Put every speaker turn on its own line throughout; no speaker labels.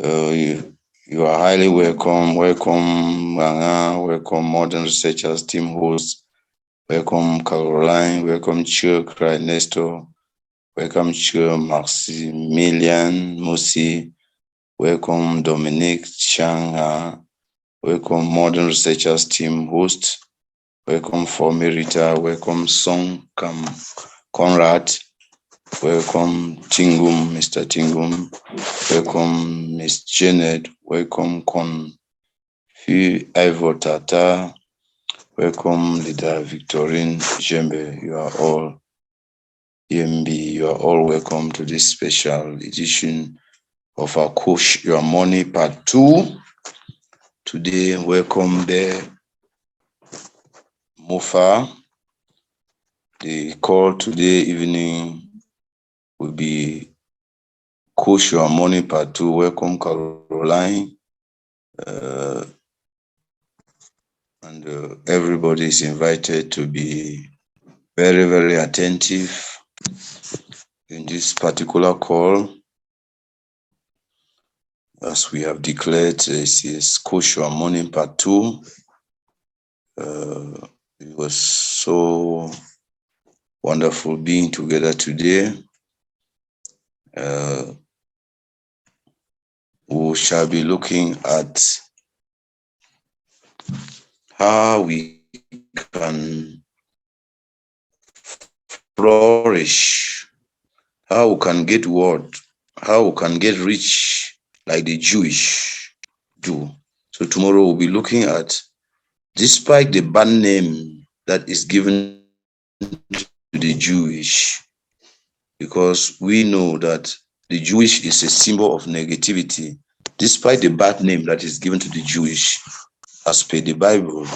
You are highly welcome. Welcome, Ranga. Welcome, Modern Researchers team host. Welcome, Caroline. Welcome, Chuck, Cry Nestor. Welcome, Chuck, Maximilian, Musi. Welcome, Dominique Chang. Welcome, Modern Researchers team host. Welcome, Formerita. Welcome, Song Conrad. Welcome, Tingum, Mr. Tingum. Welcome, Miss Janet. Welcome, Ivo Tata. Welcome, Leader Victorine Jembe. You are all EMB. You are all welcome to this special edition of our Coach Your Money Part 2. Today, welcome there, Mofa. The call today evening will be Coach Your Money Part 2. Welcome, Caroline. And everybody is invited to be very, very attentive in this particular call. As we have declared, this is Coach Your Money Part 2. It was so wonderful being together today. We shall be looking at how we can flourish, how we can get word, how we can get rich like the Jewish do. So tomorrow we'll be looking at, despite the bad name that is given to the Jewish, because we know that the Jewish is a symbol of negativity, despite the bad name that is given to the Jewish as per the Bible.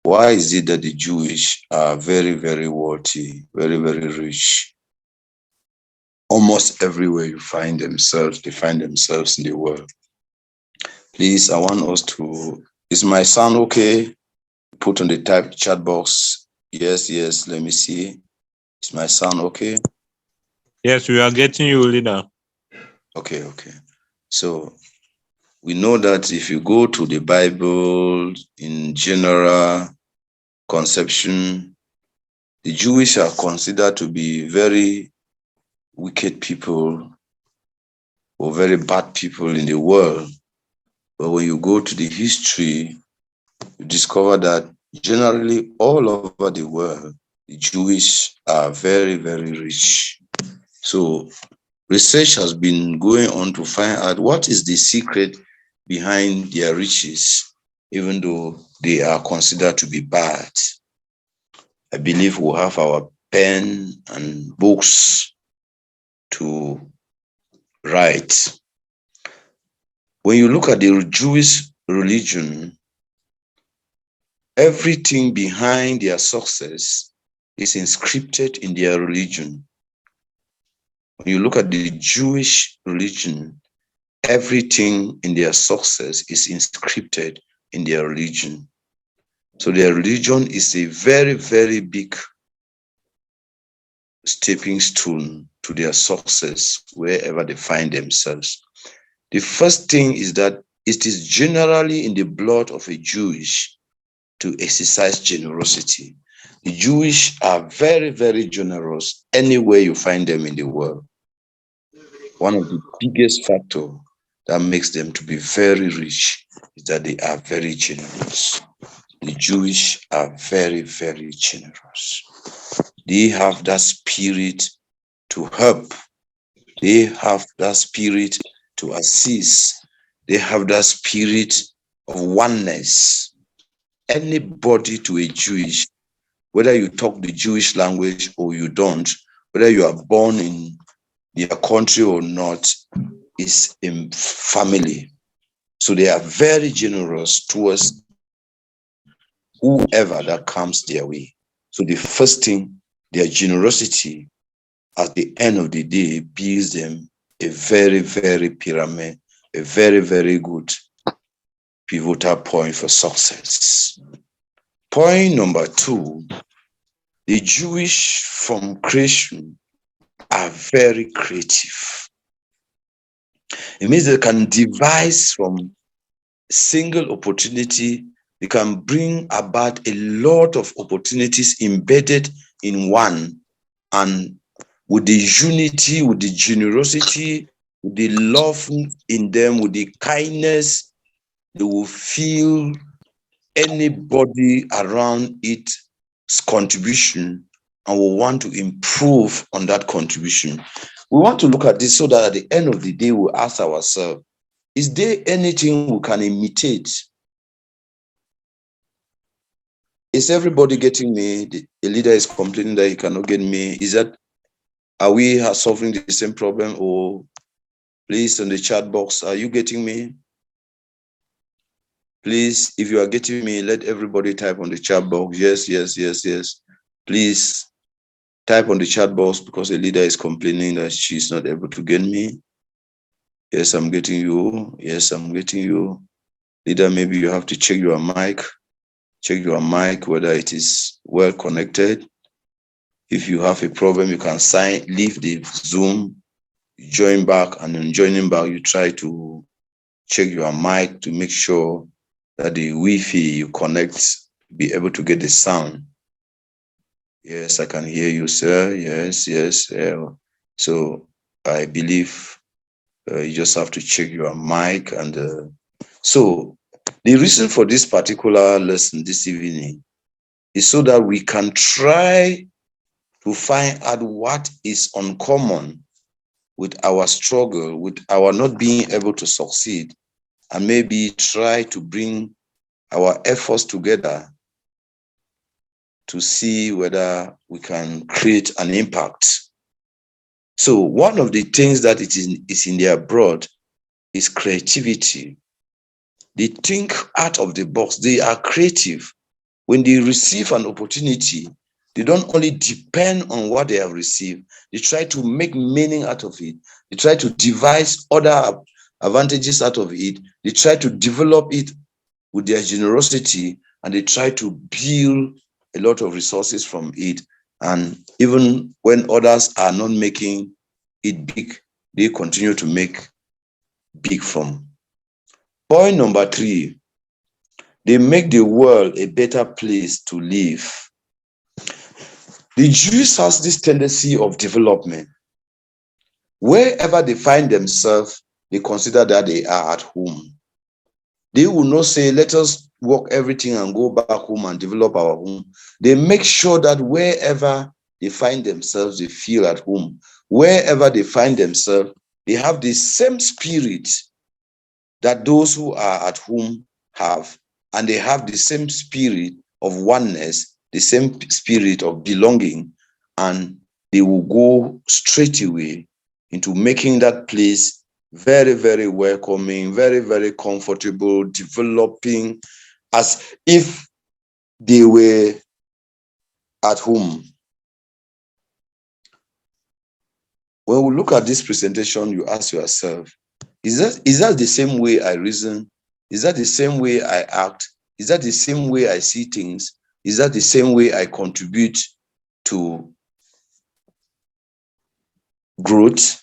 Why is it that the Jewish are very, very wealthy, very, very rich? Almost everywhere they find themselves in the world. Please, I want us to, is my sound okay? Put on the type chat box. Yes, let me see. Is my sound okay?
Yes, we are getting you, leader.
Okay. So we know that if you go to the Bible in general conception, the Jewish are considered to be very wicked people or very bad people in the world. But when you go to the history, you discover that generally all over the world, the Jewish are very, very rich. So research has been going on to find out what is the secret behind their riches, even though they are considered to be bad. I believe we'll have our pen and books to write. When you look at the Jewish religion, everything behind their success is inscripted in their religion. When you look at the Jewish religion, everything in their success is inscripted in their religion. So their religion is a very, very big stepping stone to their success wherever they find themselves. The first thing is that it is generally in the blood of a Jewish to exercise generosity. The Jewish are very, very generous anywhere you find them in the world. One of the biggest factors that makes them to be very rich is that they are very generous. The Jewish are very, very generous. They have that spirit to help. They have that spirit to assist. They have that spirit of oneness. Anybody to a Jewish, whether you talk the Jewish language or you don't, whether you are born in their country or not, is in family. So they are very generous towards whoever that comes their way. So the first thing, their generosity at the end of the day builds them a very, very pyramid, a very, very good pivotal point for success. Point number 2, the Jewish from creation are very creative. It means they can devise from single opportunity. They can bring about a lot of opportunities embedded in one, and with the unity, with the generosity, with the love in them, with the kindness, they will feel anybody around its contribution and will want to improve on that contribution. We want to look at this so that at the end of the day, we ask ourselves, is there anything we can imitate? Is everybody getting me? The leader is complaining that he cannot get me. Is that, are we solving the same problem? Or please, in the chat box, are you getting me? Please, if you are getting me, let everybody type on the chat box. Yes, yes, yes, yes. Please type on the chat box, because the leader is complaining that she's not able to get me. Yes, I'm getting you. Yes, I'm getting you. Leader, maybe you have to check your mic. Check your mic, whether it is well connected. If you have a problem, you can leave the Zoom, join back, and in joining back, you try to check your mic to make sure that the Wi-Fi you connect, be able to get the sound. Yes, I can hear you, sir. Yes, yes. So I believe you just have to check your mic. And so the reason for this particular lesson this evening is so that we can try to find out what is uncommon with our struggle, with our not being able to succeed, and maybe try to bring our efforts together to see whether we can create an impact. So one of the things that is in their broad is creativity. They think out of the box. They are creative. When they receive an opportunity, they don't only depend on what they have received. They try to make meaning out of it. They try to devise other advantages out of it. They try to develop it with their generosity, and they try to build a lot of resources from it. And even when others are not making it big, they continue to make big from. Point number 3, they make the world a better place to live. The Jews has this tendency of development. Wherever they find themselves, they consider that they are at home. They will not say, let us work everything and go back home and develop our home. They make sure that wherever they find themselves, they feel at home. Wherever they find themselves, they have the same spirit that those who are at home have. And they have the same spirit of oneness, the same spirit of belonging. And they will go straight away into making that place very, very welcoming, very, very comfortable, developing as if they were at home. When we look at this presentation, you ask yourself, is that the same way I reason? Is that the same way I act? Is that the same way I see things? Is that the same way I contribute to growth?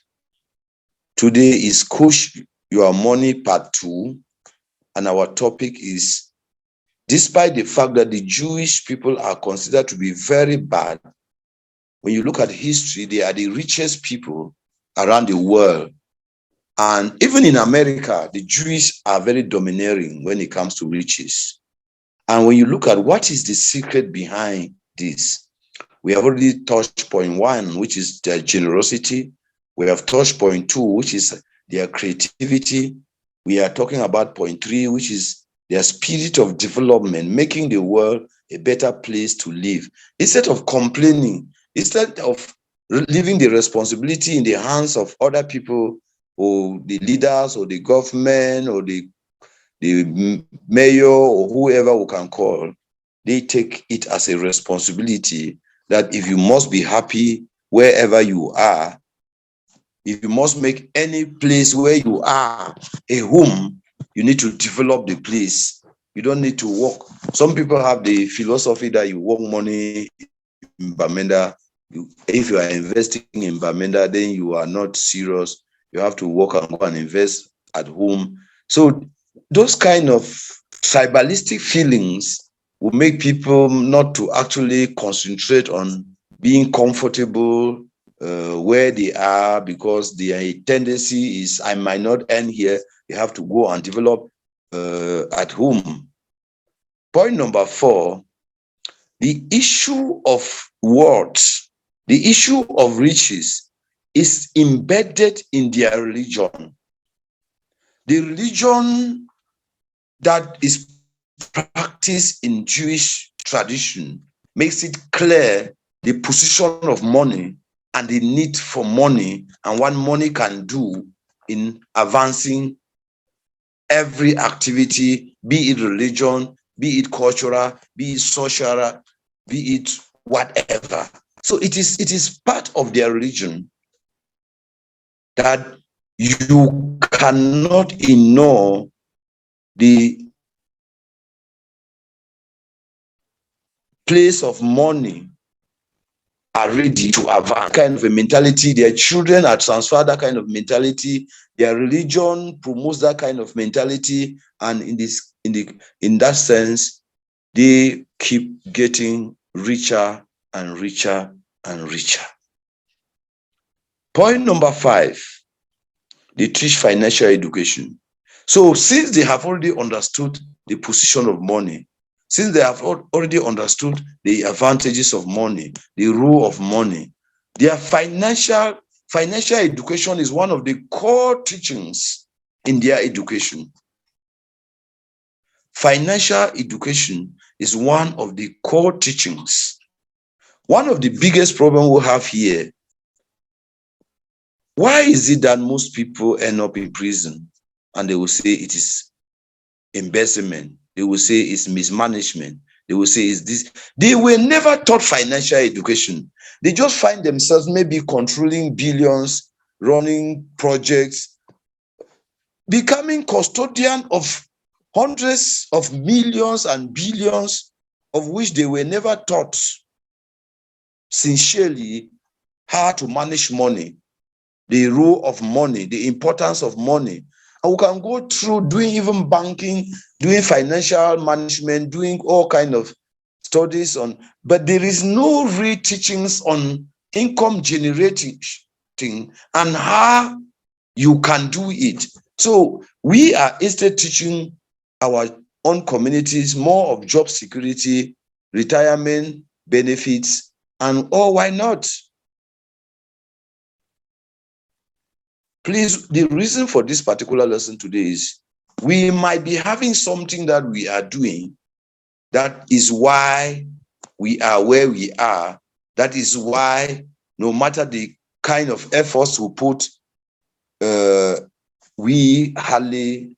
Today is Coach Your Money Part 2, and our topic is, despite the fact that the Jewish people are considered to be very bad, when you look at history, they are the richest people around the world. And even in America, the Jews are very domineering when it comes to riches. And when you look at what is the secret behind this, we have already touched point 1, which is their generosity. We have touched point 2, which is their creativity. We are talking about point 3, which is their spirit of development, making the world a better place to live. Instead of complaining, instead of leaving the responsibility in the hands of other people, or the leaders, or the government, or the mayor, or whoever we can call, they take it as a responsibility that if you must be happy wherever you are, if you must make any place where you are a home, you need to develop the place. You don't need to work. Some people have the philosophy that you work money in Bamenda. If you are investing in Bamenda, then you are not serious. You have to work and go and invest at home. So those kind of tribalistic feelings will make people not to actually concentrate on being comfortable where they are, because their tendency is, I might not end here. You have to go and develop at home. Point number 4, the issue of words, the issue of riches is embedded in their religion. The religion that is practiced in Jewish tradition makes it clear the position of money and the need for money and what money can do in advancing every activity, be it religion, be it cultural, be it social, be it whatever. So it is part of their religion that you cannot ignore the place of money are ready to advance. Kind of a mentality, their children are transferred that kind of mentality, their religion promotes that kind of mentality, and in that sense, they keep getting richer and richer and richer. Point number 5, they teach financial education. So since they have already understood the position of money, since they have already understood the advantages of money, the role of money, their financial education is one of the core teachings in their education. Financial education is one of the core teachings. One of the biggest problems we have here, why is it that most people end up in prison and they will say it is embezzlement? They will say it's mismanagement. They will say it's this. They were never taught financial education. They just find themselves maybe controlling billions, running projects, becoming custodian of hundreds of millions and billions, of which they were never taught sincerely how to manage money, the role of money, the importance of money. And we can go through doing even banking, doing financial management, doing all kind of studies on, but there is no real teachings on income generating and how you can do it. So we are instead teaching our own communities more of job security, retirement benefits, and why not? Please, the reason for this particular lesson today is we might be having something that we are doing. That is why we are where we are. That is why no matter the kind of efforts we put, we hardly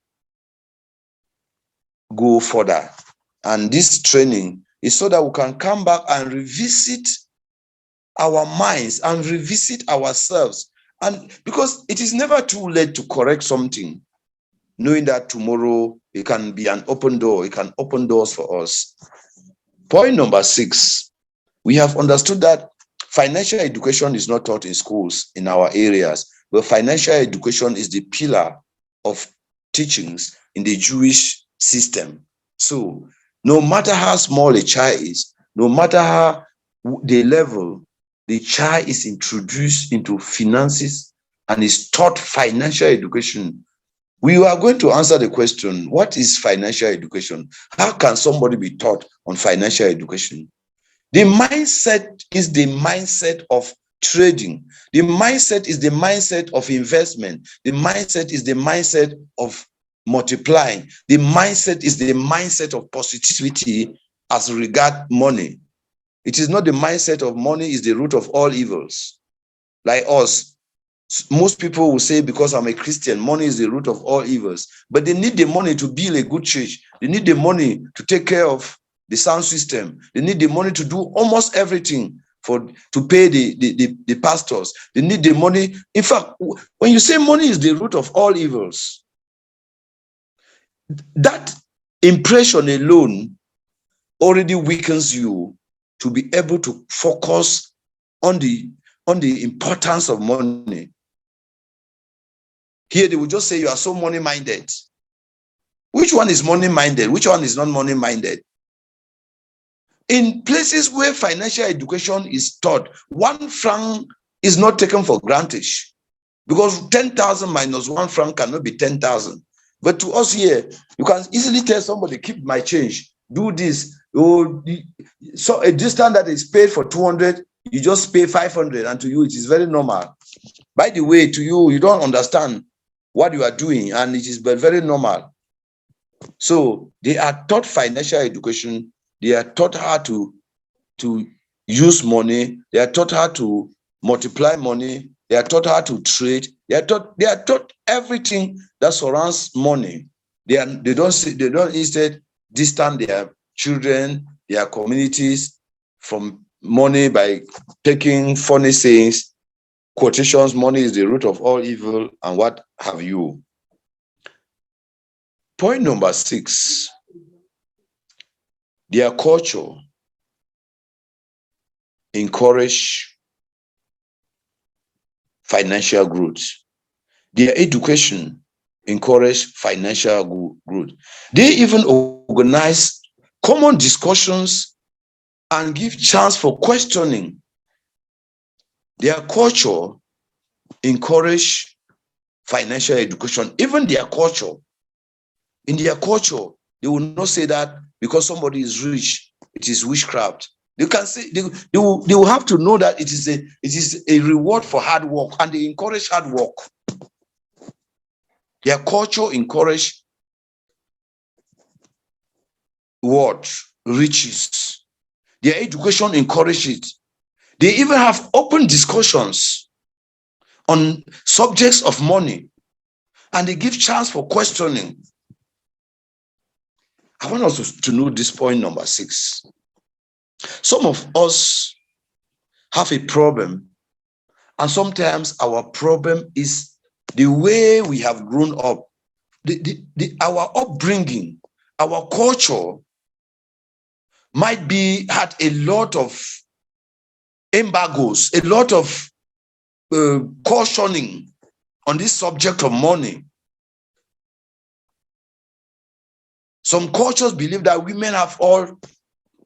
go further. And this training is so that we can come back and revisit our minds and revisit ourselves. And because it is never too late to correct something, knowing that tomorrow it can be an open door, it can open doors for us. Point number 6, we have understood that financial education is not taught in schools in our areas, but financial education is the pillar of teachings in the Jewish system. So no matter how small a child is, no matter how the level, the child is introduced into finances and is taught financial education. We are going to answer the question, what is financial education? How can somebody be taught on financial education? The mindset is the mindset of trading. The mindset is the mindset of investment. The mindset is the mindset of multiplying. The mindset is the mindset of positivity as regard money. It is not the mindset of money is the root of all evils. Like us, most people will say, because I'm a Christian, money is the root of all evils. But they need the money to build a good church. They need the money to take care of the sound system. They need the money to do almost everything to pay the pastors. They need the money. In fact, when you say money is the root of all evils, that impression alone already weakens you to be able to focus on the importance of money. Here they will just say you are so money-minded. Which one is money-minded? Which one is not money-minded? In places where financial education is taught, 1 franc is not taken for granted, because 10,000 minus 1 franc cannot be 10,000. But to us here, you can easily tell somebody, keep my change, do this. So a distance that is paid for 200, you just pay 500, and to you it is very normal. By the way, to you, you don't understand what you are doing, and it is very normal. So they are taught financial education. They are taught how to use money. They are taught how to multiply money. They are taught how to trade. They are taught everything that surrounds money. They don't instead distance their children, their communities from money by taking funny sayings, quotations, money is the root of all evil, and what have you. Point number 6, their culture encourage financial growth. Their education encourage financial growth. They even organize common discussions and give chance for questioning. Their culture encourage financial education. Even their culture, in their culture, they will not say that because somebody is rich, it is witchcraft. You can say they will have to know that it is a reward for hard work, and they encourage hard work. Their culture encourage what? Riches. Their education encourage it. They even have open discussions on subjects of money, and they give chance for questioning. I want us to know this point number 6. Some of us have a problem, and sometimes our problem is the way we have grown up, our upbringing, our culture might be had a lot of embargoes, a lot of cautioning on this subject of money. Some cultures believe that women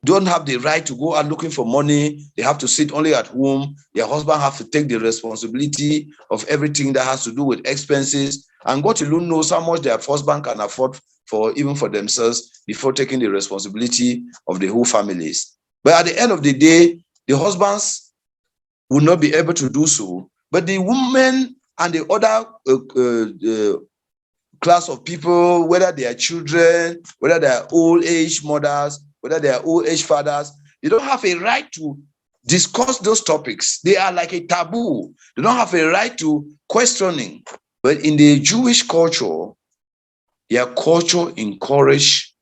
don't have the right to go out looking for money. They have to sit only at home. Their husband have to take the responsibility of everything that has to do with expenses. And God alone knows how much their husband can afford for themselves before taking the responsibility of the whole families. But at the end of the day, the husbands will not be able to do so. But the women and the other class of people, whether they are children, whether they are old age mothers, whether they are old age fathers, they don't have a right to discuss those topics. They are like a taboo. They don't have a right to questioning. But in the Jewish culture, their culture encourage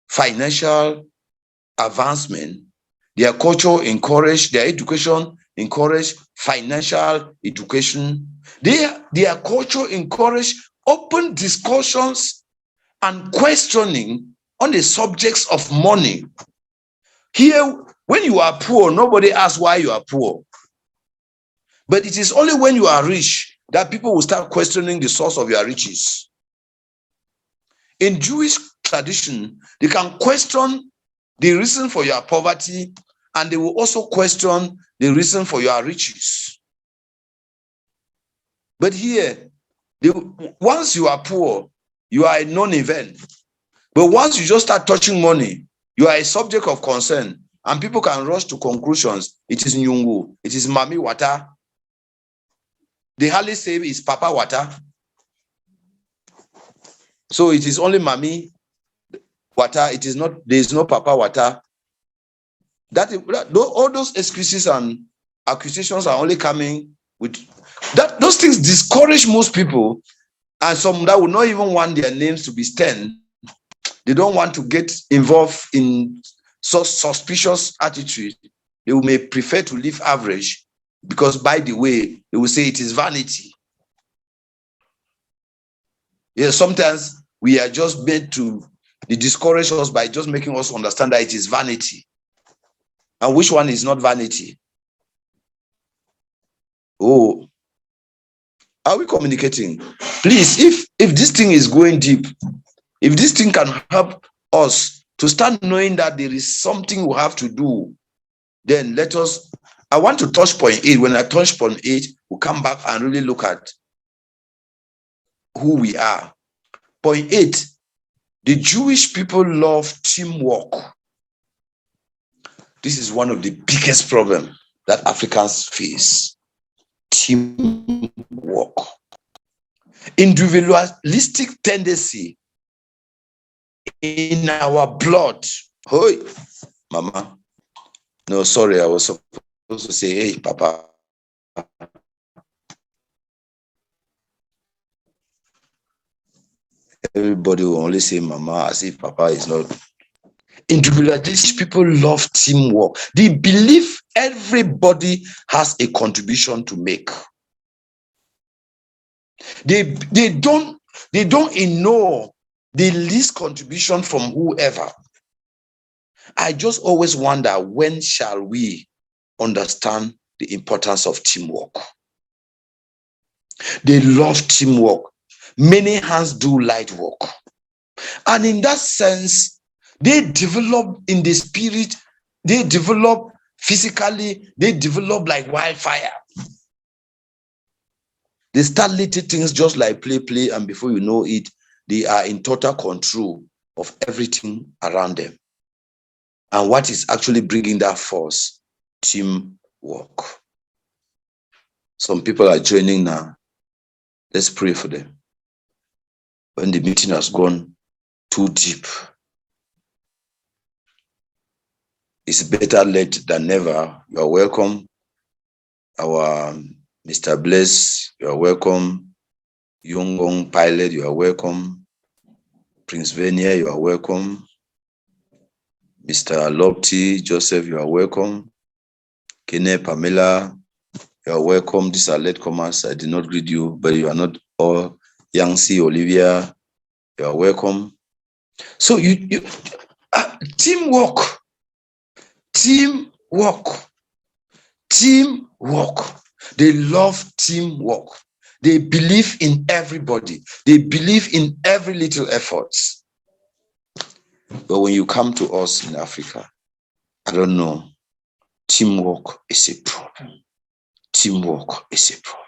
financial advancement. Their culture encourage, their education encourage financial education. Their culture encourage open discussions and questioning on the subjects of money. Here, when you are poor, nobody asks why you are poor. But it is only when you are rich that people will start questioning the source of your riches. In Jewish tradition, they can question the reason for your poverty, and they will also question the reason for your riches. But here, once you are poor, you are a non-event. But once you just start touching money, you are a subject of concern, and people can rush to conclusions. It is Nyungu, it is Mami Wata. They hardly say it's Papa Wata. So it is only Mami Wata. It is not, there is no Papa Wata. All those excuses and accusations are only coming with that. Those things discourage most people, and some that would not even want their names to be stained. They don't want to get involved in such suspicious attitude. They may prefer to live average, because by the way, they will say it is vanity. Yeah, sometimes we are just made to discourage us by just making us understand that it is vanity. And which one is not vanity? Oh, Are we communicating? Please, if this thing is going deep, if this thing can help us to start knowing that there is something we have to do, then let us. I want to touch point 8. When I touch point 8, we'll come back and really look at who we are. Point 8, the Jewish people love teamwork. This is one of the biggest problems that Africans face. Teamwork. Individualistic tendency in our blood. Hey, Mama. No, sorry, I was supposed to say, hey, Papa. Everybody will only say Mama as if Papa is not. Individualistic people love teamwork. They believe everybody has a contribution to make. They don't ignore the least contribution from whoever. I just always wonder, when shall we understand the importance of teamwork? They love teamwork. Many hands do light work. And in that sense, they develop in the spirit, they develop physically, they develop like wildfire. They start little things just like play, and before you know it, they are in total control of everything around them. And what is actually bringing that force? Teamwork. Some people are joining now. Let's pray for them. When the meeting has gone too deep, it's better late than never. You are welcome. Our Mr. Bless, you are welcome. Young Pilot, you are welcome. Prince Venia, you are welcome. Mr. Lopti, Joseph, you are welcome. Kene, Pamela, you are welcome. These are latecomers. I did not greet you, but you are not all. Yangsi, Olivia, you are welcome. So teamwork. They love teamwork. They believe in everybody. They believe in every little efforts. But when you come to us in Africa, I don't know, teamwork is a problem. Teamwork is a problem.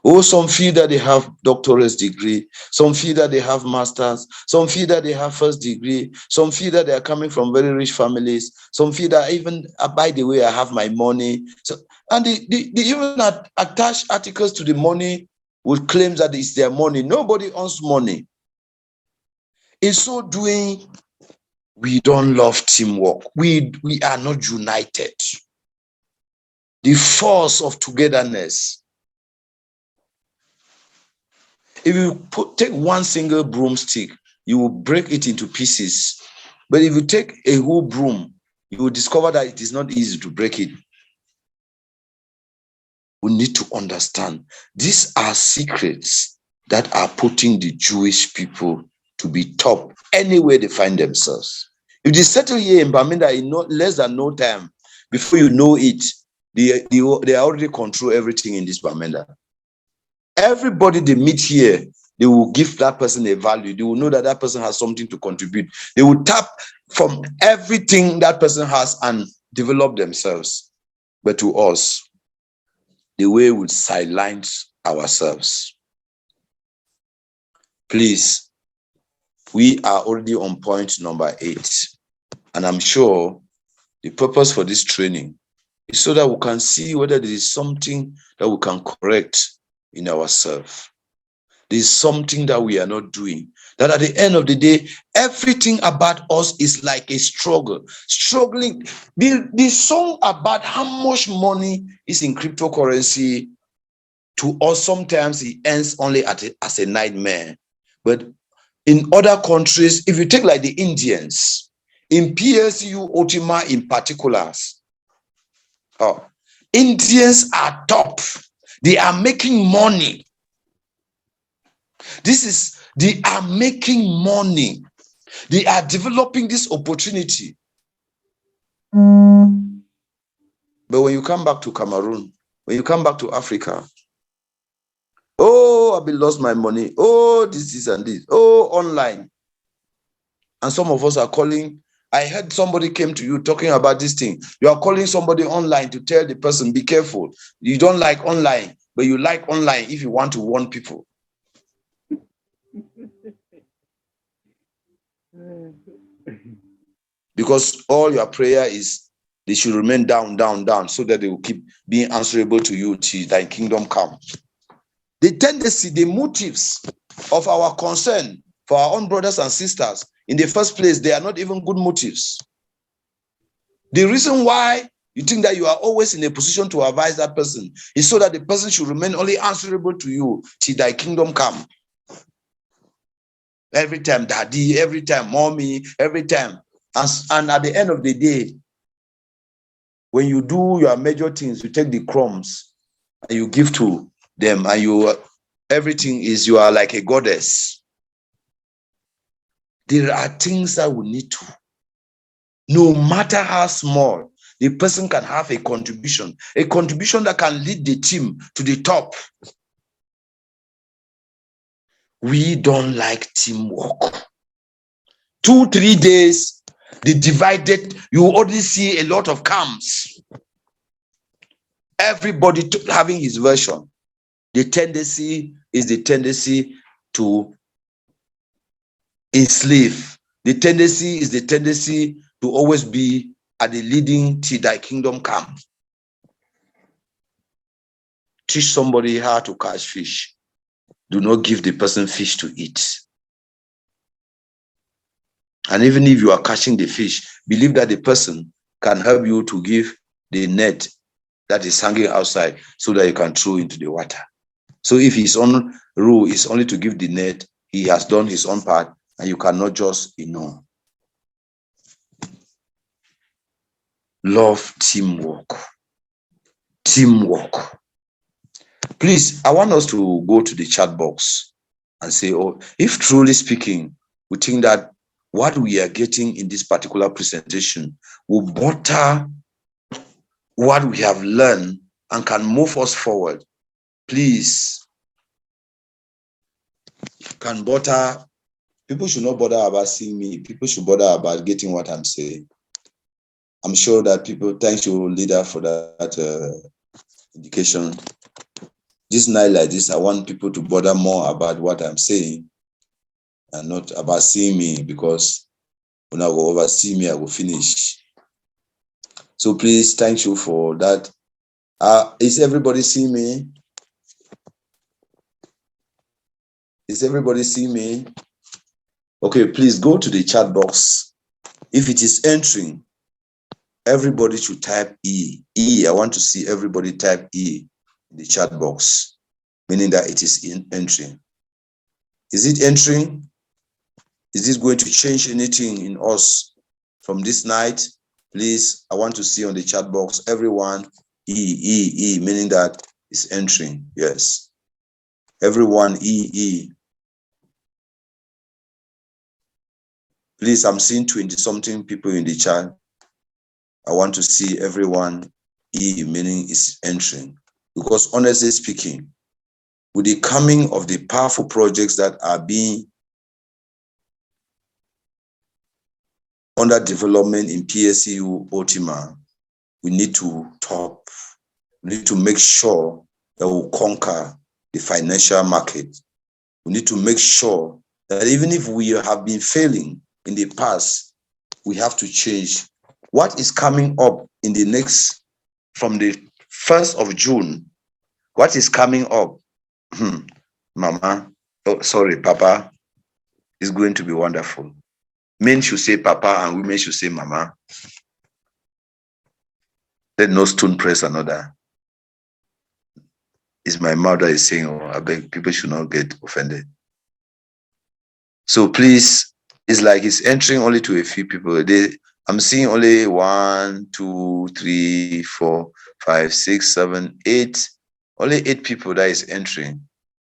Oh, some feel that they have doctorate degree. Some feel that they have masters. Some feel that they have first degree. Some feel that they are coming from very rich families. Some feel that even, by the way, I have my money. So, and they even attach articles to the money with claims that it's their money. Nobody owns money. In so doing, we don't love teamwork. We are not united. The force of togetherness. If you take one single broomstick, you will break it into pieces. But if you take a whole broom, you will discover that it is not easy to break it. We need to understand these are secrets that are putting the Jewish people to be top anywhere they find themselves. If they settle here in Bamenda in less than no time, before you know it, they already control everything in this Bamenda. Everybody they meet here, they will give that person a value. They will know that that person has something to contribute. They will tap from everything that person has and develop themselves. But to us, the way we silence ourselves. Please, we are already on point number 8. And I'm sure the purpose for this training is so that we can see whether there is something that we can correct in ourselves. There is something that we are not doing. That at the end of the day, everything about us is like a struggle. Struggling. The song about how much money is in cryptocurrency, to us, sometimes it ends only as a nightmare. But in other countries, if you take like the Indians, in PLCU, Otima in particulars, Indians are top. They are making money. They are making money. They are developing this opportunity. But when you come back to Cameroon, when you come back to Africa, Oh, I've been lost my money. Oh, this and this. Oh, online. And some of us are calling. I heard somebody came to you talking about this thing. You are calling somebody online to tell the person, be careful. You don't like online, but you like online if you want to warn people. Because all your prayer is they should remain down, down, down, so that they will keep being answerable to you till thy kingdom come. The tendency, the motives of our concern for our own brothers and sisters, in the first place, they are not even good motives. The reason why you think that you are always in a position to advise that person is so that the person should remain only answerable to you till thy kingdom come. Every time, daddy, every time, mommy, every time. And at the end of the day, when you do your major things, you take the crumbs and you give to them, and everything is, you are like a goddess. There are things that we need to, no matter how small, the person can have a contribution that can lead the team to the top. We don't like teamwork. 2-3 days, the divided, you already see a lot of camps. Everybody having his version. The tendency is the tendency to enslave. The tendency is the tendency to always be at the leading till thy kingdom come. Teach somebody how to catch fish. Do not give the person fish to eat. And even if you are catching the fish, believe that the person can help you to give the net that is hanging outside so that you can throw into the water. So if his own rule is only to give the net, he has done his own part, and you cannot just ignore. Love teamwork. Teamwork. Please, I want us to go to the chat box and say, oh, if truly speaking, we think that what we are getting in this particular presentation will butter what we have learned and can move us forward, please, can butter. People should not bother about seeing me. People should bother about getting what I'm saying. I'm sure that people, thank you, leader, for that indication. This night like this, I want people to bother more about what I'm saying and not about seeing me, because when I go oversee me, I will finish. So please, thank you for that. Is everybody seeing me? Is everybody seeing me? Okay, please go to the chat box. If it is entering, everybody should type E. E, I want to see everybody type E in the chat box, meaning that it is entering. Is it entering? Is this going to change anything in us from this night? Please, I want to see on the chat box, everyone, E, meaning that it's entering. Yes. Everyone, E. Please, I'm seeing 20-something people in the chat. I want to see everyone, E, meaning it's entering. Because honestly speaking, with the coming of the powerful projects that are being under development in PLCU Ultima, we need to top. We need to make sure that we conquer the financial market. We need to make sure that even if we have been failing in the past, we have to change. What is coming up in the next, from the 1st of June, what is coming up? Mama, oh, sorry, Papa, is going to be wonderful. Men should say Papa and women should say Mama. Let no stone press another. Is my mother is saying, oh, I beg, people should not get offended. So please, it's like it's entering only to a few people. I'm seeing only 1, 2, 3, 4, 5, 6, 7, 8. Only 8 people that is entering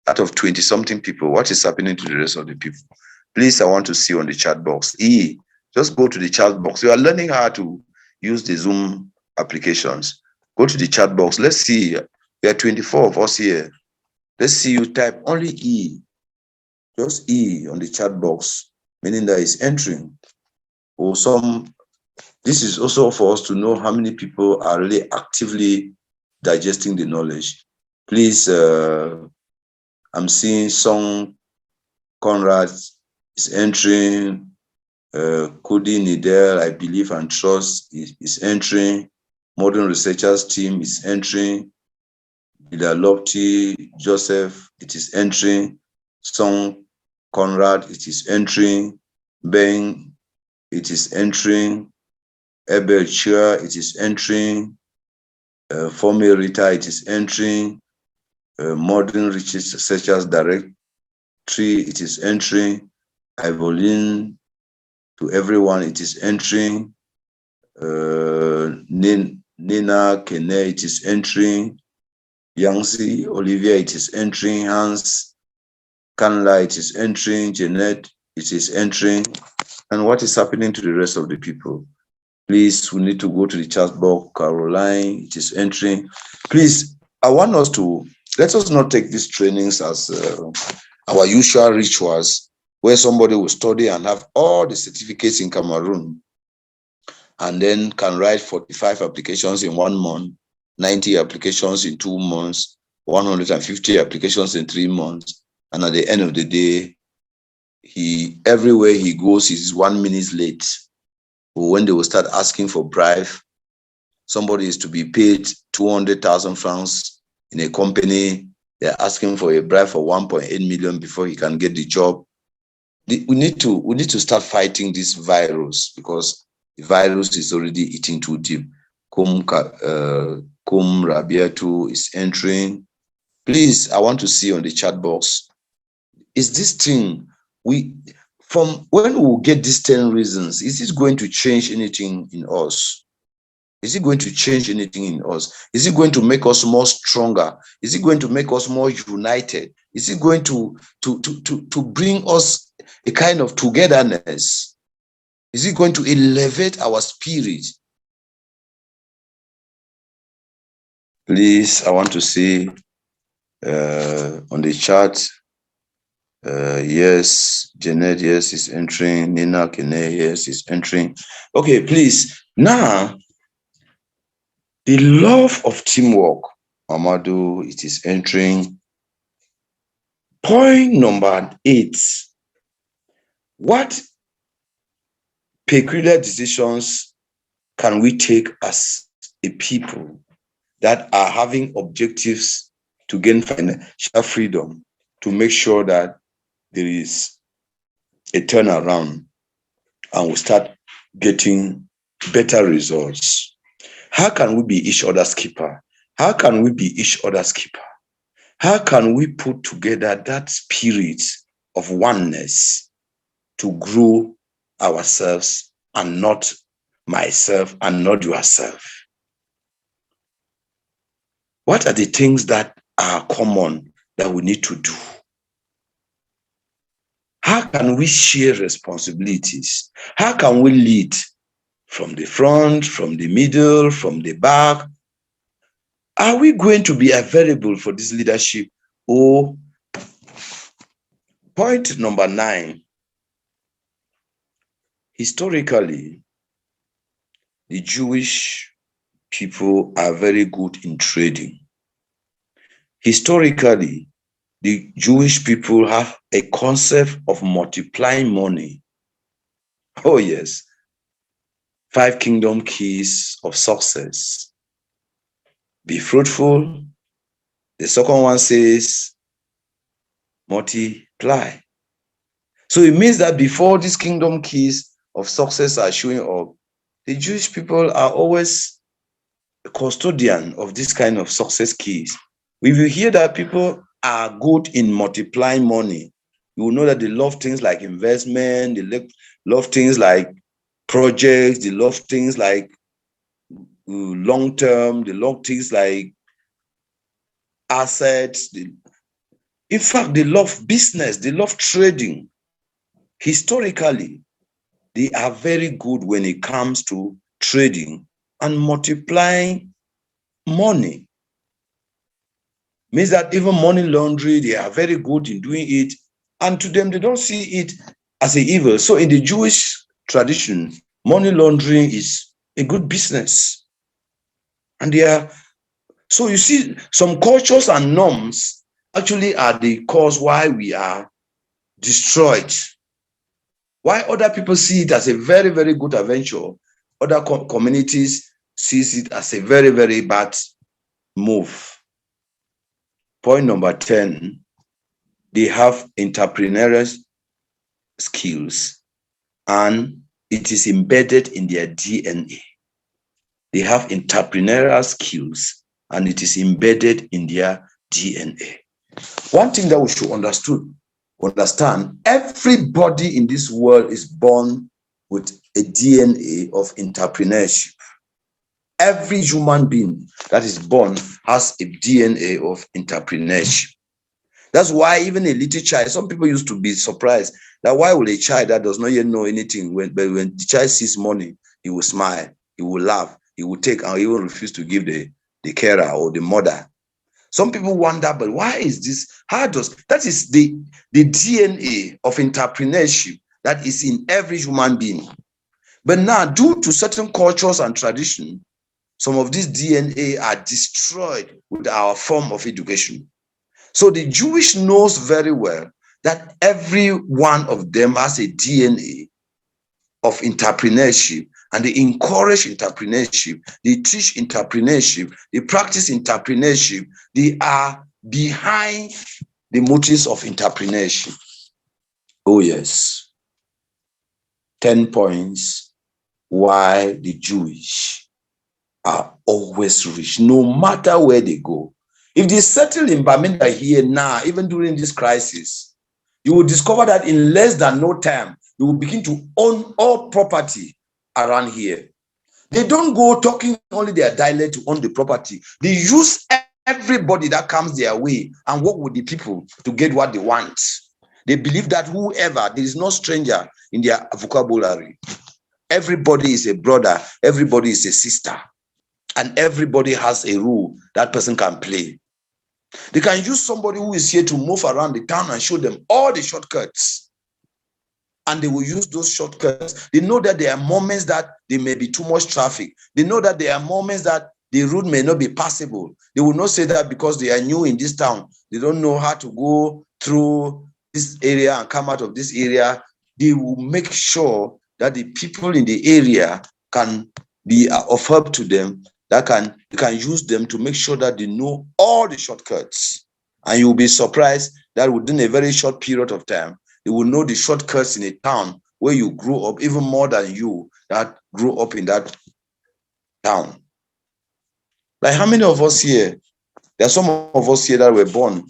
out of 20-something people. What is happening to the rest of the people? Please, I want to see on the chat box. E, just go to the chat box. You are learning how to use the Zoom applications. Go to the chat box. Let's see. There are 24 of us here. Let's see you type only E, just E on the chat box, meaning that it's entering. Or this is also for us to know how many people are really actively digesting the knowledge. Please, I'm seeing Song Conrad is entering, Kudi Nidel, I believe and trust is entering, Modern Researchers team is entering, Lofty Joseph, it is entering, Song Conrad, it is entering, Ben, it is entering, Abel Chia, it is entering, Forme Rita, it is entering, Modern Researchers Directory, it is entering, Ivolin, to everyone, it is entering, Nina Kene, it is entering, Yangzi, Olivia, it is entering, Hans, Kanla, it is entering, Jeanette, it is entering, and what is happening to the rest of the people? Please, we need to go to the chat box. Caroline, it is entering. Please, I want us to, let us not take these trainings as our usual rituals, where somebody will study and have all the certificates in Cameroon, and then can write 45 applications in 1 month, 90 applications in 2 months, 150 applications in 3 months, and at the end of the day, everywhere he goes, he's 1 minute late. When they will start asking for bribe, somebody is to be paid 200,000 francs in a company, they're asking for a bribe for 1.8 million before he can get the job. We need to start fighting this virus, because the virus is already eating too deep. Kum Rabiatu is entering. Please, I want to see on the chat box, is this thing, from when we get these 10 reasons, is this going to change anything in us? Is it going to change anything in us? Is it going to make us more stronger? Is it going to make us more united? Is it going to bring us a kind of togetherness? Is it going to elevate our spirit? Please, I want to see on the chat. Yes, Janet, yes, is entering. Nina Kene, yes, is entering. Okay, please. Now, the love of teamwork, Amadou, it is entering. Point number 8. What peculiar decisions can we take as a people that are having objectives to gain financial freedom, to make sure that there is a turnaround and we start getting better results? How can we be each other's keeper? How can we be each other's keeper? How can we put together that spirit of oneness to grow ourselves and not myself and not yourself? What are the things that are common that we need to do? How can we share responsibilities? How can we lead from the front, from the middle, from the back? Are we going to be available for this leadership? Or point number 9, historically, the Jewish people are very good in trading. Historically, the Jewish people have a concept of multiplying money. Oh yes, 5 kingdom keys of success. Be fruitful. The second one says multiply. So it means that before these kingdom keys of success are showing up, the Jewish people are always a custodian of this kind of success keys. If you hear that people are good in multiplying money, you will know that they love things like investment, they love things like projects, they love things like long term, they love things like assets. In fact, they love business, they love trading. Historically, they are very good when it comes to trading and multiplying money. Means that even money laundering, they are very good in doing it. And to them, they don't see it as an evil. So in the Jewish tradition, money laundering is a good business. And so you see, some cultures and norms actually are the cause why we are destroyed. Why other people see it as a very, very good adventure, other communities sees it as a very, very bad move. Point number 10, they have entrepreneurial skills and it is embedded in their DNA. They have entrepreneurial skills and it is embedded in their DNA. One thing that we should understand, everybody in this world is born with a DNA of entrepreneurship. Every human being that is born has a DNA of entrepreneurship. That's why even a little child, some people used to be surprised that why will a child that does not yet know anything, when the child sees money, he will smile, he will laugh, he will take, and he will refuse to give the carer or the mother. Some people wonder, but why is this? That is the DNA of entrepreneurship that is in every human being. But now, due to certain cultures and tradition, some of these DNA are destroyed with our form of education. So the Jewish knows very well that every one of them has a DNA of entrepreneurship, and they encourage entrepreneurship, they teach entrepreneurship, they practice entrepreneurship, they are behind the motives of entrepreneurship. Oh yes. 10 points why the Jewish are always rich, no matter where they go. If they settle in Bamenda here now, even during this crisis, you will discover that in less than no time, you will begin to own all property around here. They don't go talking only their dialect to own the property. They use everybody that comes their way and work with the people to get what they want. They believe that whoever, there is no stranger in their vocabulary. Everybody is a brother, everybody is a sister, and everybody has a role that person can play. They can use somebody who is here to move around the town and show them all the shortcuts. And they will use those shortcuts. They know that there are moments that there may be too much traffic. They know that there are moments that the route may not be passable. They will not say that because they are new in this town. They don't know how to go through this area and come out of this area. They will make sure that the people in the area can be of help to them, that you can use them to make sure that they know all the shortcuts. And you'll be surprised that within a very short period of time, they will know the shortcuts in a town where you grew up, even more than you that grew up in that town. Like how many of us here? There are some of us here that were born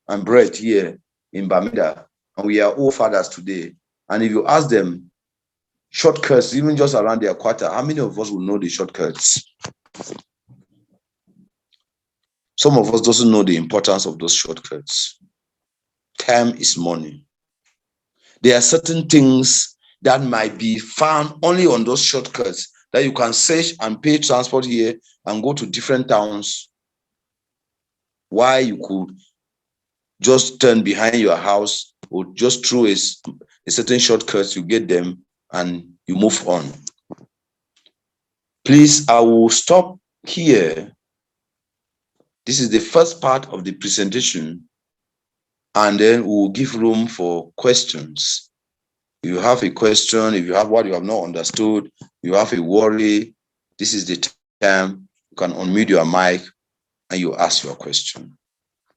and bred here in Bermuda, and we are all fathers today. And if you ask them shortcuts, even just around their quarter, how many of us will know the shortcuts? Some of us doesn't know the importance of those shortcuts. Time is money. There are certain things that might be found only on those shortcuts that you can search and pay transport here and go to different towns. Why you could just turn behind your house or just through a certain shortcuts, you get them and you move on. Please, I will stop here. This is the first part of the presentation, and then we'll give room for questions. If you have a question, if you have what you have not understood, you have a worry, this is the time you can unmute your mic and you ask your question.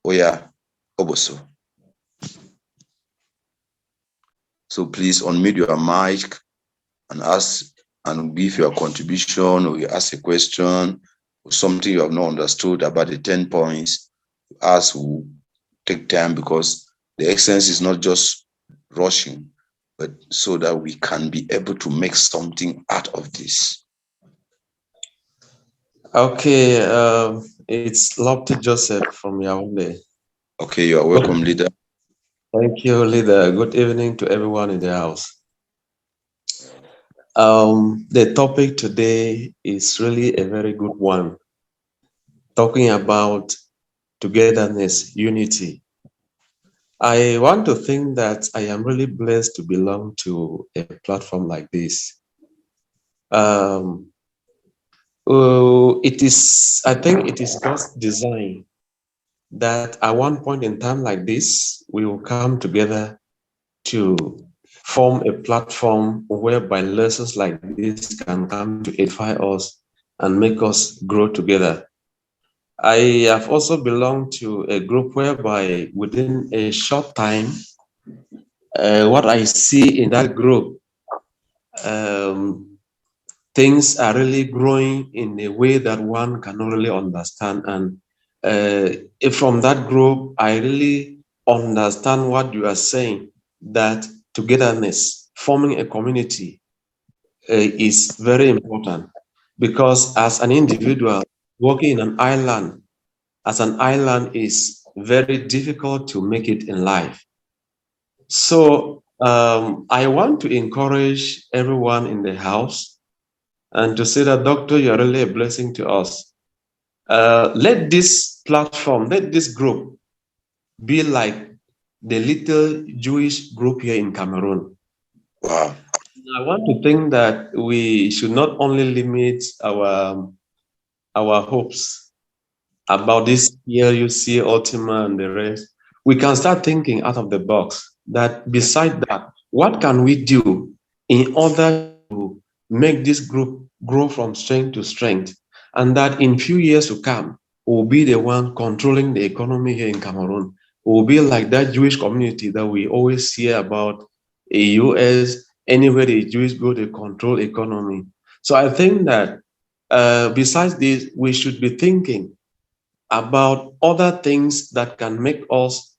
Oya Oboso. So please unmute your mic and ask and give your contribution, or you ask a question or something you have not understood about the 10 points. Ask will take time, because the excellence is not just rushing, but so that we can be able to make something out of this.
Okay, it's Lopte Joseph from Yaoundé.
Okay, you are welcome, leader.
Thank you, leader. Good evening to everyone in the house. The topic today is really a very good one, talking about togetherness, unity. I want to think that I am really blessed to belong to a platform like this. I think it is God's design that at one point in time like this, we will come together to form a platform whereby lessons like this can come to edify us and make us grow together. I have also belonged to a group whereby within a short time, what I see in that group, um, things are really growing in a way that one cannot really understand. And from that group, I really understand what you are saying, that togetherness, forming a community, is very important, because as an individual working in an island, as an island is very difficult to make it in life. So I want to encourage everyone in the house and to say that, Doctor, you're really a blessing to us. Let this platform, let this group be like the little Jewish group here in Cameroon.
Wow.
I want to think that we should not only limit our hopes about this PLUC, Ultima, and the rest. We can start thinking out of the box that beside that, what can we do in order to make this group grow from strength to strength? And that in few years to come, we'll be the one controlling the economy here in Cameroon. We'll be like that Jewish community that we always hear about a US, anywhere the Jews go, they control economy. So I think that besides this, we should be thinking about other things that can make us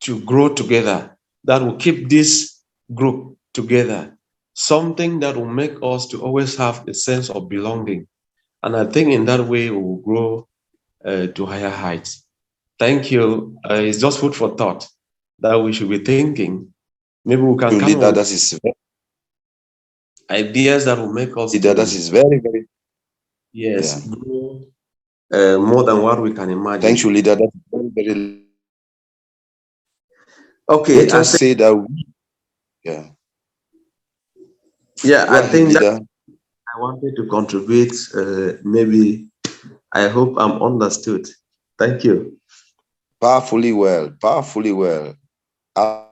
to grow together, that will keep this group together, something that will make us to always have a sense of belonging. And I think in that way we will grow to higher heights. Thank you. It's just food for thought that we should be thinking. Maybe we can come
Leader,
up
that
with
is
ideas that will make us
leader, that is very, very,
yes,
yeah.
grow more than what we can imagine.
Thank you, leader. That is very, very.
Okay,
Let us say that we, yeah.
Yeah,
Go
I
ahead,
think that
leader.
I wanted to contribute. Maybe I hope I'm understood. Thank you.
Powerfully well, powerfully well. I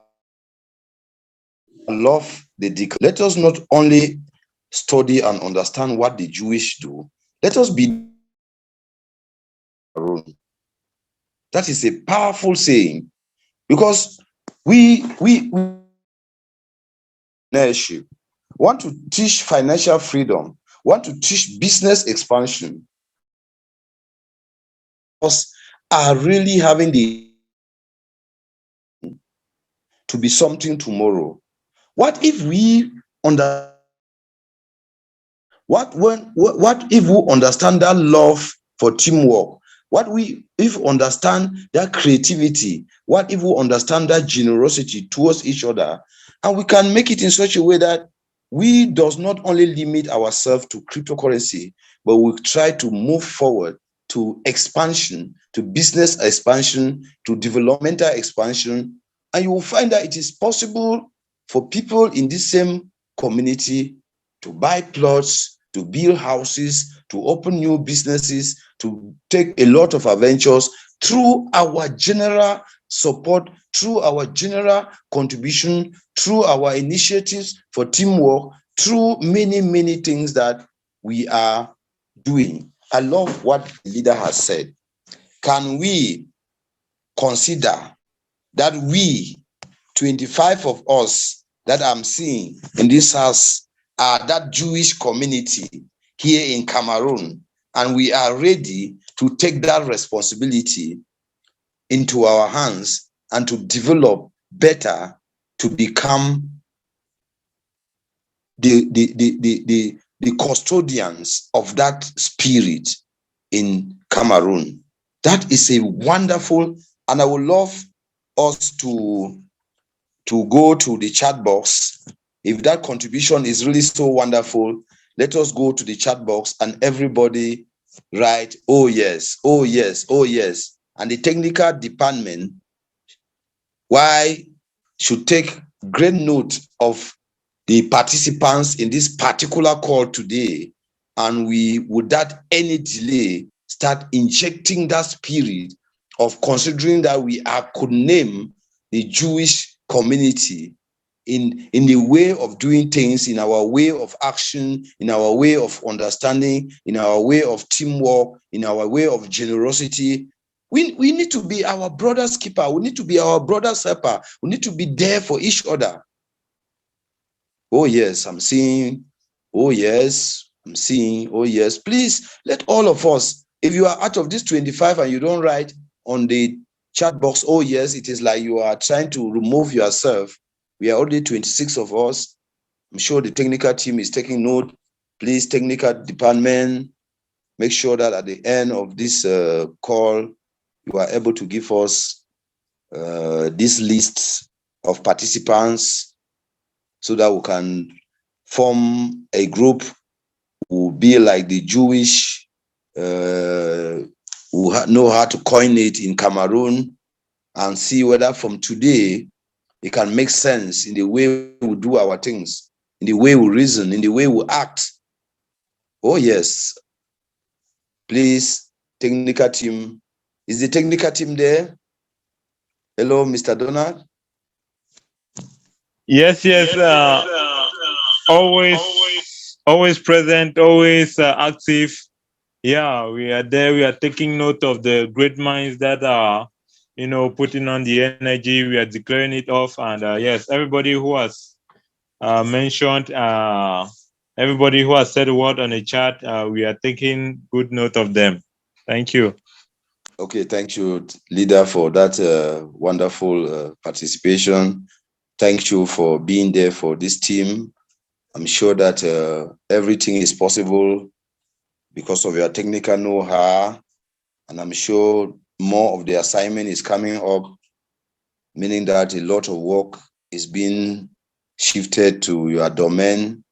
love the let us not only study and understand what the Jewish do. Let us be. That is a powerful saying, because we want to teach financial freedom, want to teach business expansion, us are really having the to be something tomorrow. What if we what if we understand that love for teamwork? What if we understand that creativity? What if we understand that generosity towards each other? And we can make it in such a way that we does not only limit ourselves to cryptocurrency, but we try to move forward to expansion, to business expansion, to developmental expansion. And you will find that it is possible for people in this same community to buy plots, to build houses, to open new businesses, to take a lot of adventures through our general support, through our general contribution, through our initiatives for teamwork, through many, many things that we are doing. I love what the leader has said. Can we consider that we, 25 of us that I'm seeing in this house, are that Jewish community here in Cameroon, and we are ready to take that responsibility into our hands and to develop better, to become the custodians of that spirit in Cameroon. That is a wonderful, and I would love us to go to the chat box. If that contribution is really so wonderful, let us go to the chat box and everybody write, oh yes, oh yes, oh yes. and the technical department, why should take great note of the participants in this particular call today, and we, without any delay, start injecting that spirit of considering that we could name the Jewish community in the way of doing things, in our way of action, in our way of understanding, in our way of teamwork, in our way of generosity. We need to be our brother's keeper. We need to be our brother's helper. We need to be there for each other. Oh, yes, I'm seeing. Oh, yes, I'm seeing. Oh, yes. Please let all of us, if you are out of this 25 and you don't write on the chat box, oh, yes, it is like you are trying to remove yourself. We are only 26 of us. I'm sure the technical team is taking note. Please, technical department, make sure that at the end of this call, you are able to give us this list of participants so that we can form a group who will be like the Jewish, who know how to coin it in Cameroon, and see whether from today it can make sense in the way we do our things, in the way we reason, in the way we act. Oh, yes. Please, technical team. Is the technical team there? Hello, Mr. Donald?
Yes. Always present, always active. Yeah, we are there. We are taking note of the great minds that are, putting on the energy. We are declaring it off. And yes, everybody who has mentioned, everybody who has said a word on the chat, we are taking good note of them. Thank you.
Okay, thank you, leader, for that wonderful participation. Thank you for being there for this team. I'm sure that everything is possible because of your technical know-how, and I'm sure more of the assignment is coming up, meaning that a lot of work is being shifted to your domain.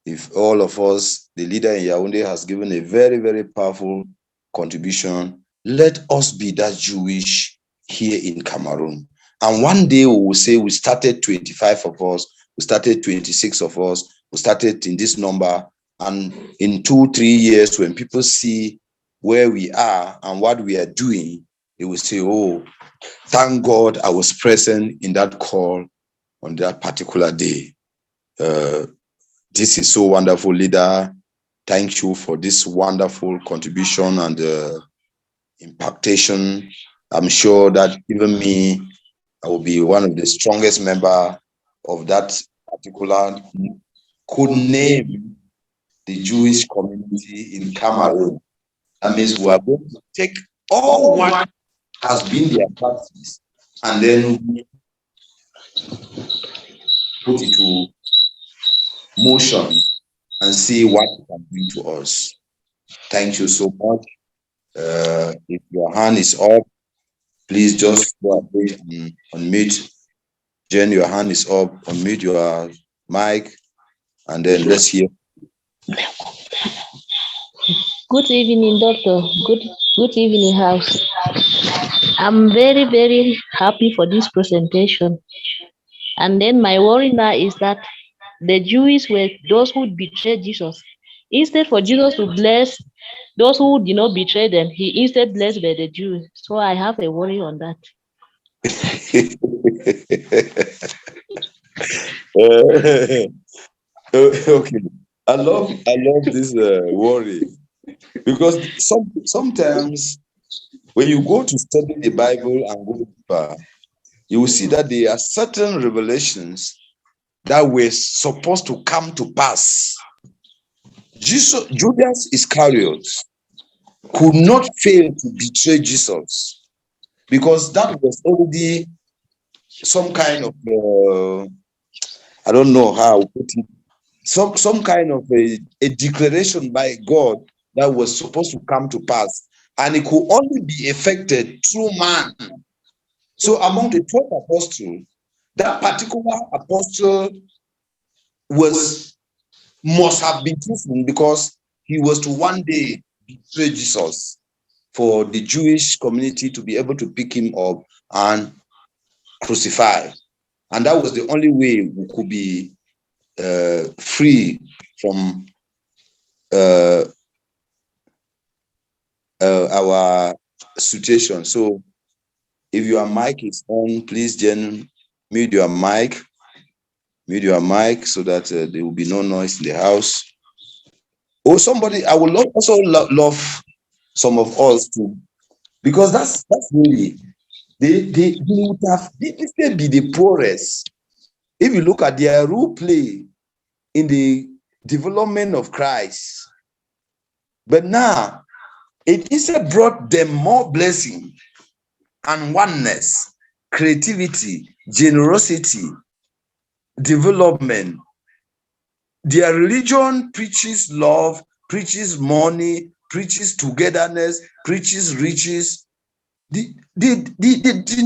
If all of us, the leader in Yaoundé has given a very, very powerful contribution, let us be that Jewish here in Cameroon. And one day we will say we started 25 of us, we started 26 of us, we started in this number. And in 2-3 years, when people see where we are and what we are doing, they will say, oh, thank God I was present in that call on that particular day. This is so wonderful, leader. Thank you for this wonderful contribution and impactation. I'm sure that even me, I will be one of the strongest member of that particular could name the Jewish community in Cameroon. That means we are going to take all what has been their practice and then put it to motion and see what it can bring to us. Thank you so much. If your hand is up, please just go ahead and unmute. Jen, your hand is up. Unmute your mic, and then let's hear.
Good evening, Doctor. Good evening, House. I'm very, very happy for this presentation. And then my worry now is that the Jews were those who betrayed Jesus. Instead for Jesus to bless those who did not betray them, he instead blessed by the Jews. So I have a worry on that.
Okay, I love this worry, because sometimes when you go to study the Bible and go deeper, you will see that there are certain revelations that were supposed to come to pass. Judas Iscariot could not fail to betray Jesus, because that was already some kind of I don't know how to put it, some kind of a declaration by God that was supposed to come to pass, and it could only be effected through man. So among the 12 apostles, that particular apostle must have been chosen because he was to one day betray Jesus. for the Jewish community to be able to pick him up and crucify. And that was the only way we could be free from our situation. So if your mic is on, please then mute your mic so that there will be no noise in the house. Or somebody, I would also love some of us to, because that's really, they would have, this may be the poorest. If you look at their role play in the development of Christ, but now it instead brought them more blessing and oneness, creativity, generosity, development. Their religion preaches love, preaches money, preaches togetherness, preaches riches. They did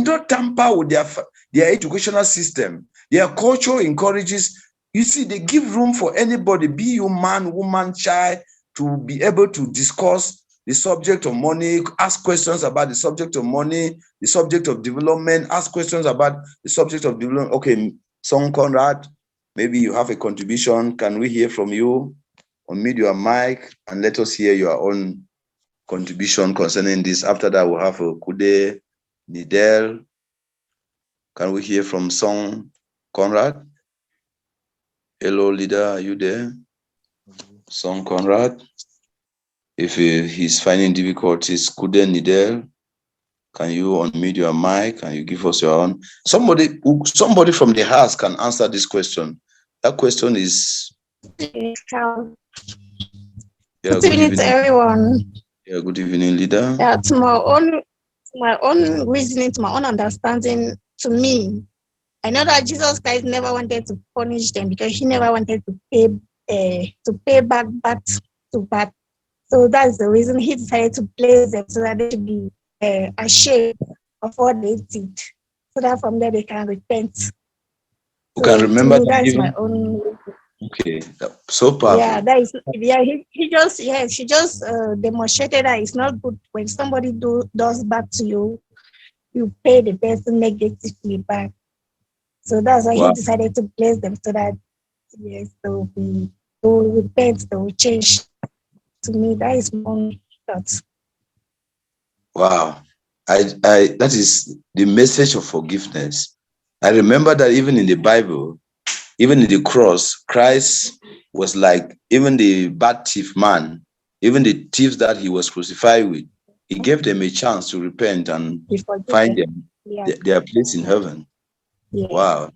not tamper with their educational system. Their culture encourages, you see, they give room for anybody, be you man, woman, child, to be able to discuss the subject of money, ask questions about the subject of money, the subject of development, ask questions about the subject of development. Okay, Son Conrad, maybe you have a contribution. Can we hear from you? Unmute your mic and let us hear your own contribution concerning this. After that, we'll have a Kude, Nidel. Can we hear from Son Conrad? Hello, leader, are you there? Son Conrad. If he's finding difficulties, Kude, Nidel, can you unmute your mic and you give us your own? Somebody from the house can answer this question. That question is.
Good evening to everyone.
Yeah, good evening, leader.
Yeah, to my own reasoning, to my own understanding, to me, I know that Jesus Christ never wanted to punish them because he never wanted to pay back to back. So that's the reason he decided to place them so that they should be ashamed of what they did, so that from there they can repent.
You can remember that
that's
even
my own.
Okay, so powerful.
Yeah, that is. Yeah, she just demonstrated that it's not good when somebody does back to you, you pay the person negatively back. So that's why he decided to place them so that yes, they will repent, they will change. To me, that is my own thoughts.
Wow, that is the message of forgiveness. I remember that even in the Bible, even in the cross, Christ was like, even the bad thief man, even the thieves that he was crucified with, he gave them a chance to repent and find them their place in heaven. Yeah. Wow,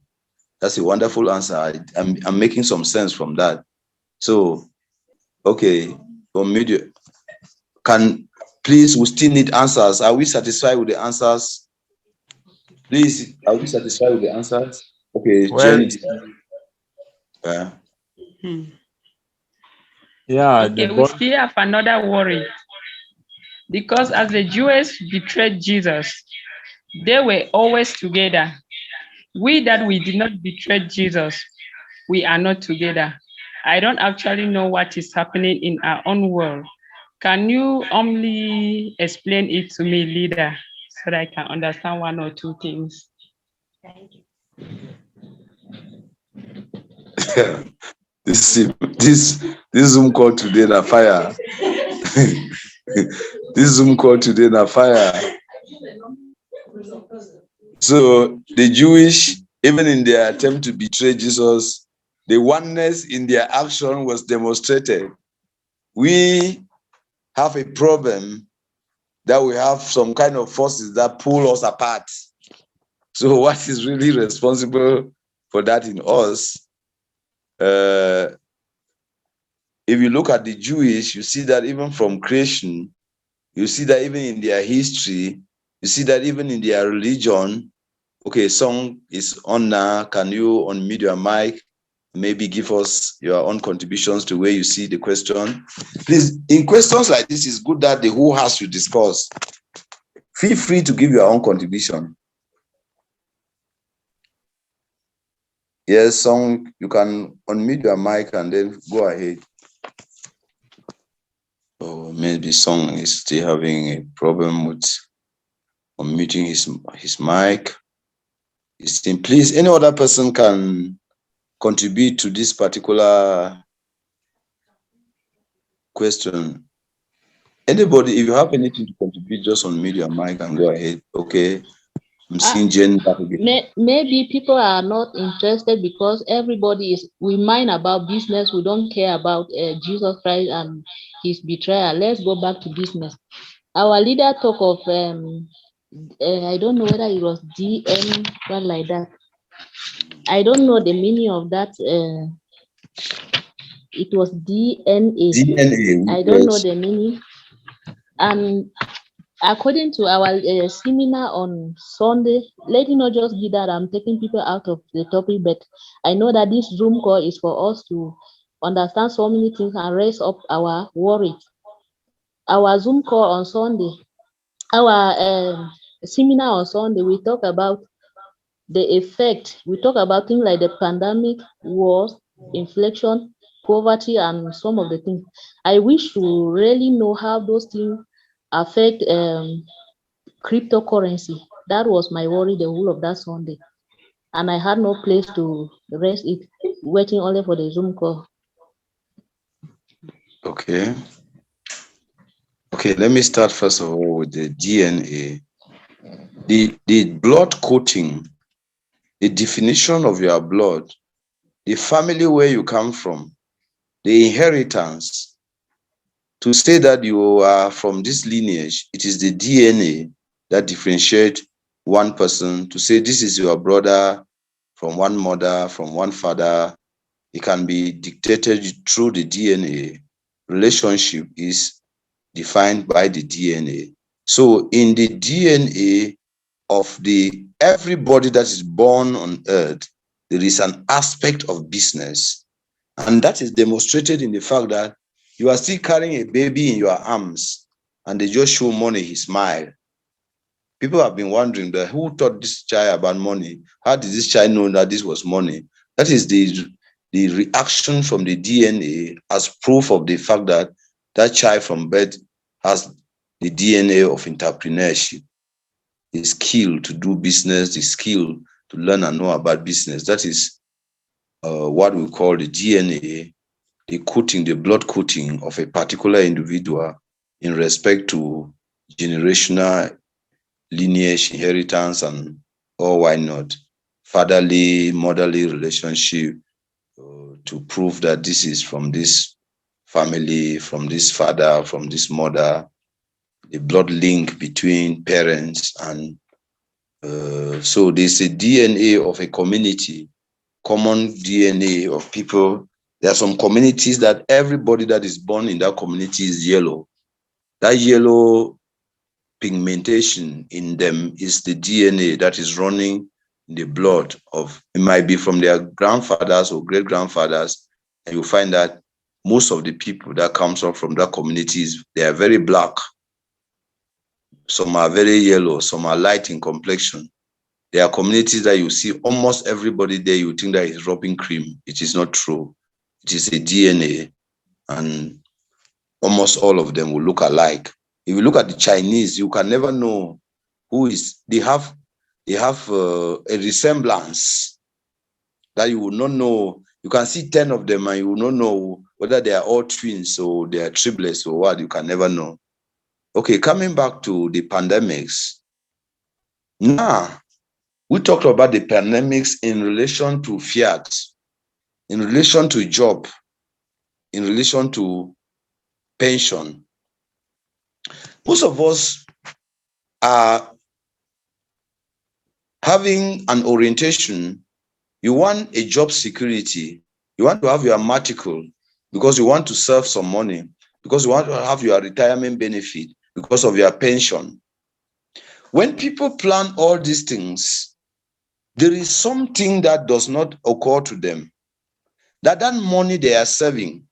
that's a wonderful answer. I'm making some sense from that. So, okay, please, we still need answers. Are we satisfied with the answers? Please, are we satisfied with the answers? Okay,
well,
Yeah, okay, we still have another worry. Because as the Jews betrayed Jesus, they were always together. We did not betray Jesus, we are not together. I don't actually know what is happening in our own world. Can you only explain it to me, leader, so that I can understand one or two things? Thank you.
This Zoom call today na fire. This Zoom call today na fire. So the Jewish, even in their attempt to betray Jesus, the oneness in their action was demonstrated. We have a problem that we have some kind of forces that pull us apart. So what is really responsible for that in us? If you look at the Jewish, you see that even from creation, you see that even in their history, you see that even in their religion. Okay, song is on now. Can you unmute your mic? Maybe give us your own contributions to where you see the question. Please, in questions like this, it's good that the whole house should discuss. Feel free to give your own contribution. Yes, song, you can unmute your mic and then go ahead. Or maybe Song is still having a problem with unmuting his mic. Please, any other person can contribute to this particular question. Anybody, if you have anything to contribute, just unmute your mic and go ahead. Okay. I'm seeing Jen back again.
Maybe people are not interested because we mind about business. We don't care about Jesus Christ and his betrayal. Let's go back to business. Our leader talk of, I don't know whether it was DN, something like that. I don't know the meaning of that. It was DNA. I don't know the meaning. And according to our seminar on Sunday, let it not just be that I'm taking people out of the topic, but I know that this Zoom call is for us to understand so many things and raise up our worries. Our Zoom call on Sunday, our seminar on Sunday, we talk about the effect. We talk about things like the pandemic, wars, inflation, poverty, and some of the things. I wish to really know how those things affect cryptocurrency. That was my worry the whole of that Sunday. And I had no place to rest it, waiting only for the Zoom call.
Okay. Okay, let me start first of all with the DNA. The blood coating, the definition of your blood, the family where you come from, the inheritance. To say that you are from this lineage, it is the DNA that differentiates one person. To say this is your brother from one mother, from one father, it can be dictated through the DNA. Relationship is defined by the DNA. So in the DNA of everybody that is born on earth, there is an aspect of business. And that is demonstrated in the fact that you are still carrying a baby in your arms and they just show money, he smile. People have been wondering that who taught this child about money? How did this child know that this was money? That is the reaction from the DNA as proof of the fact that that child from birth has the DNA of entrepreneurship, the skill to do business, the skill to learn and know about business. That is what we call the DNA, the coating, the blood coating of a particular individual in respect to generational lineage, inheritance, and why not, fatherly, motherly relationship to prove that this is from this family, from this father, from this mother, the blood link between parents. And so there's a DNA of a community, common DNA of people. There are some communities that everybody that is born in that community is yellow. That yellow pigmentation in them is the DNA that is running in the blood of, it might be from their grandfathers or great grandfathers, and you find that most of the people that comes up from that communities, they are very black. Some are very yellow, some are light in complexion. There are communities that you see almost everybody there, you think that is rubbing cream. It is not true. It is a DNA, and almost all of them will look alike. If you look at the Chinese, you can never know who is. They have a resemblance that you will not know. You can see 10 of them and you will not know whether they are all twins or they are triplets or what. You can never know. Okay, coming back to the pandemics. Now, we talked about the pandemics in relation to fiat, in relation to job, in relation to pension. Most of us are having an orientation. You want a job security. You want to have your article because you want to save some money, because you want to have your retirement benefit, because of your pension. When people plan all these things, there is something that does not occur to them. That money they are saving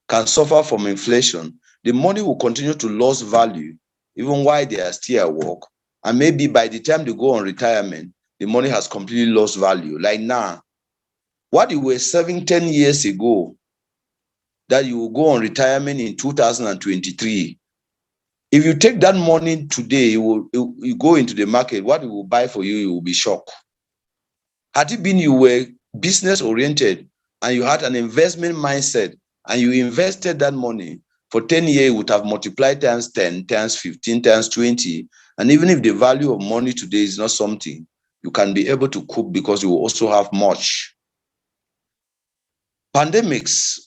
can suffer from inflation. The money will continue to lose value even while they are still at work. And maybe by the time they go on retirement, the money has completely lost value. Like now, what you were saving 10 years ago, that you will go on retirement in 2023. If you take that money today, you go into the market, what it will buy for you, you will be shocked. Had it been you were business oriented and you had an investment mindset and you invested that money for 10 years, you would have multiplied times 10, times 15, times 20. And even if the value of money today is not something, you can be able to cope because you will also have much. Pandemics.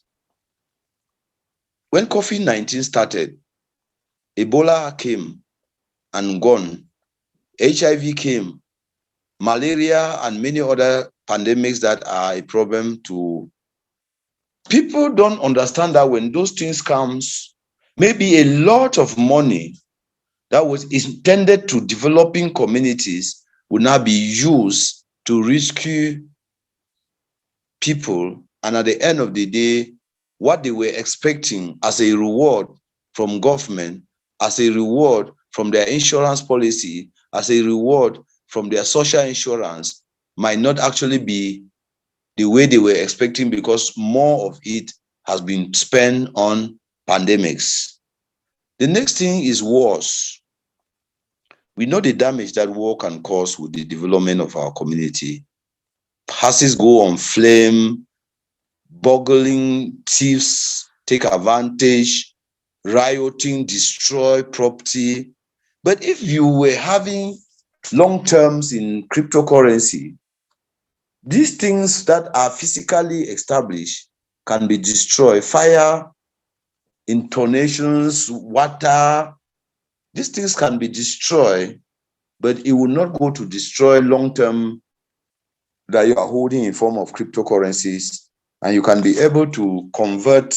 When COVID-19 started, Ebola came and gone. HIV came, malaria, and many other pandemics that are a problem to people. Don't understand that when those things comes, maybe a lot of money that was intended to developing communities will now be used to rescue people. And at the end of the day, what they were expecting as a reward from government, as a reward from their insurance policy, as a reward from their social insurance, might not actually be the way they were expecting, because more of it has been spent on pandemics. The next thing is wars. We know the damage that war can cause with the development of our community. Houses go on flame, burgling, thieves take advantage, rioting, destroy property. But if you were having long terms in cryptocurrency, these things that are physically established can be destroyed. Fire, intonations, water, these things can be destroyed, but it will not go to destroy long-term that you are holding in form of cryptocurrencies. And you can be able to convert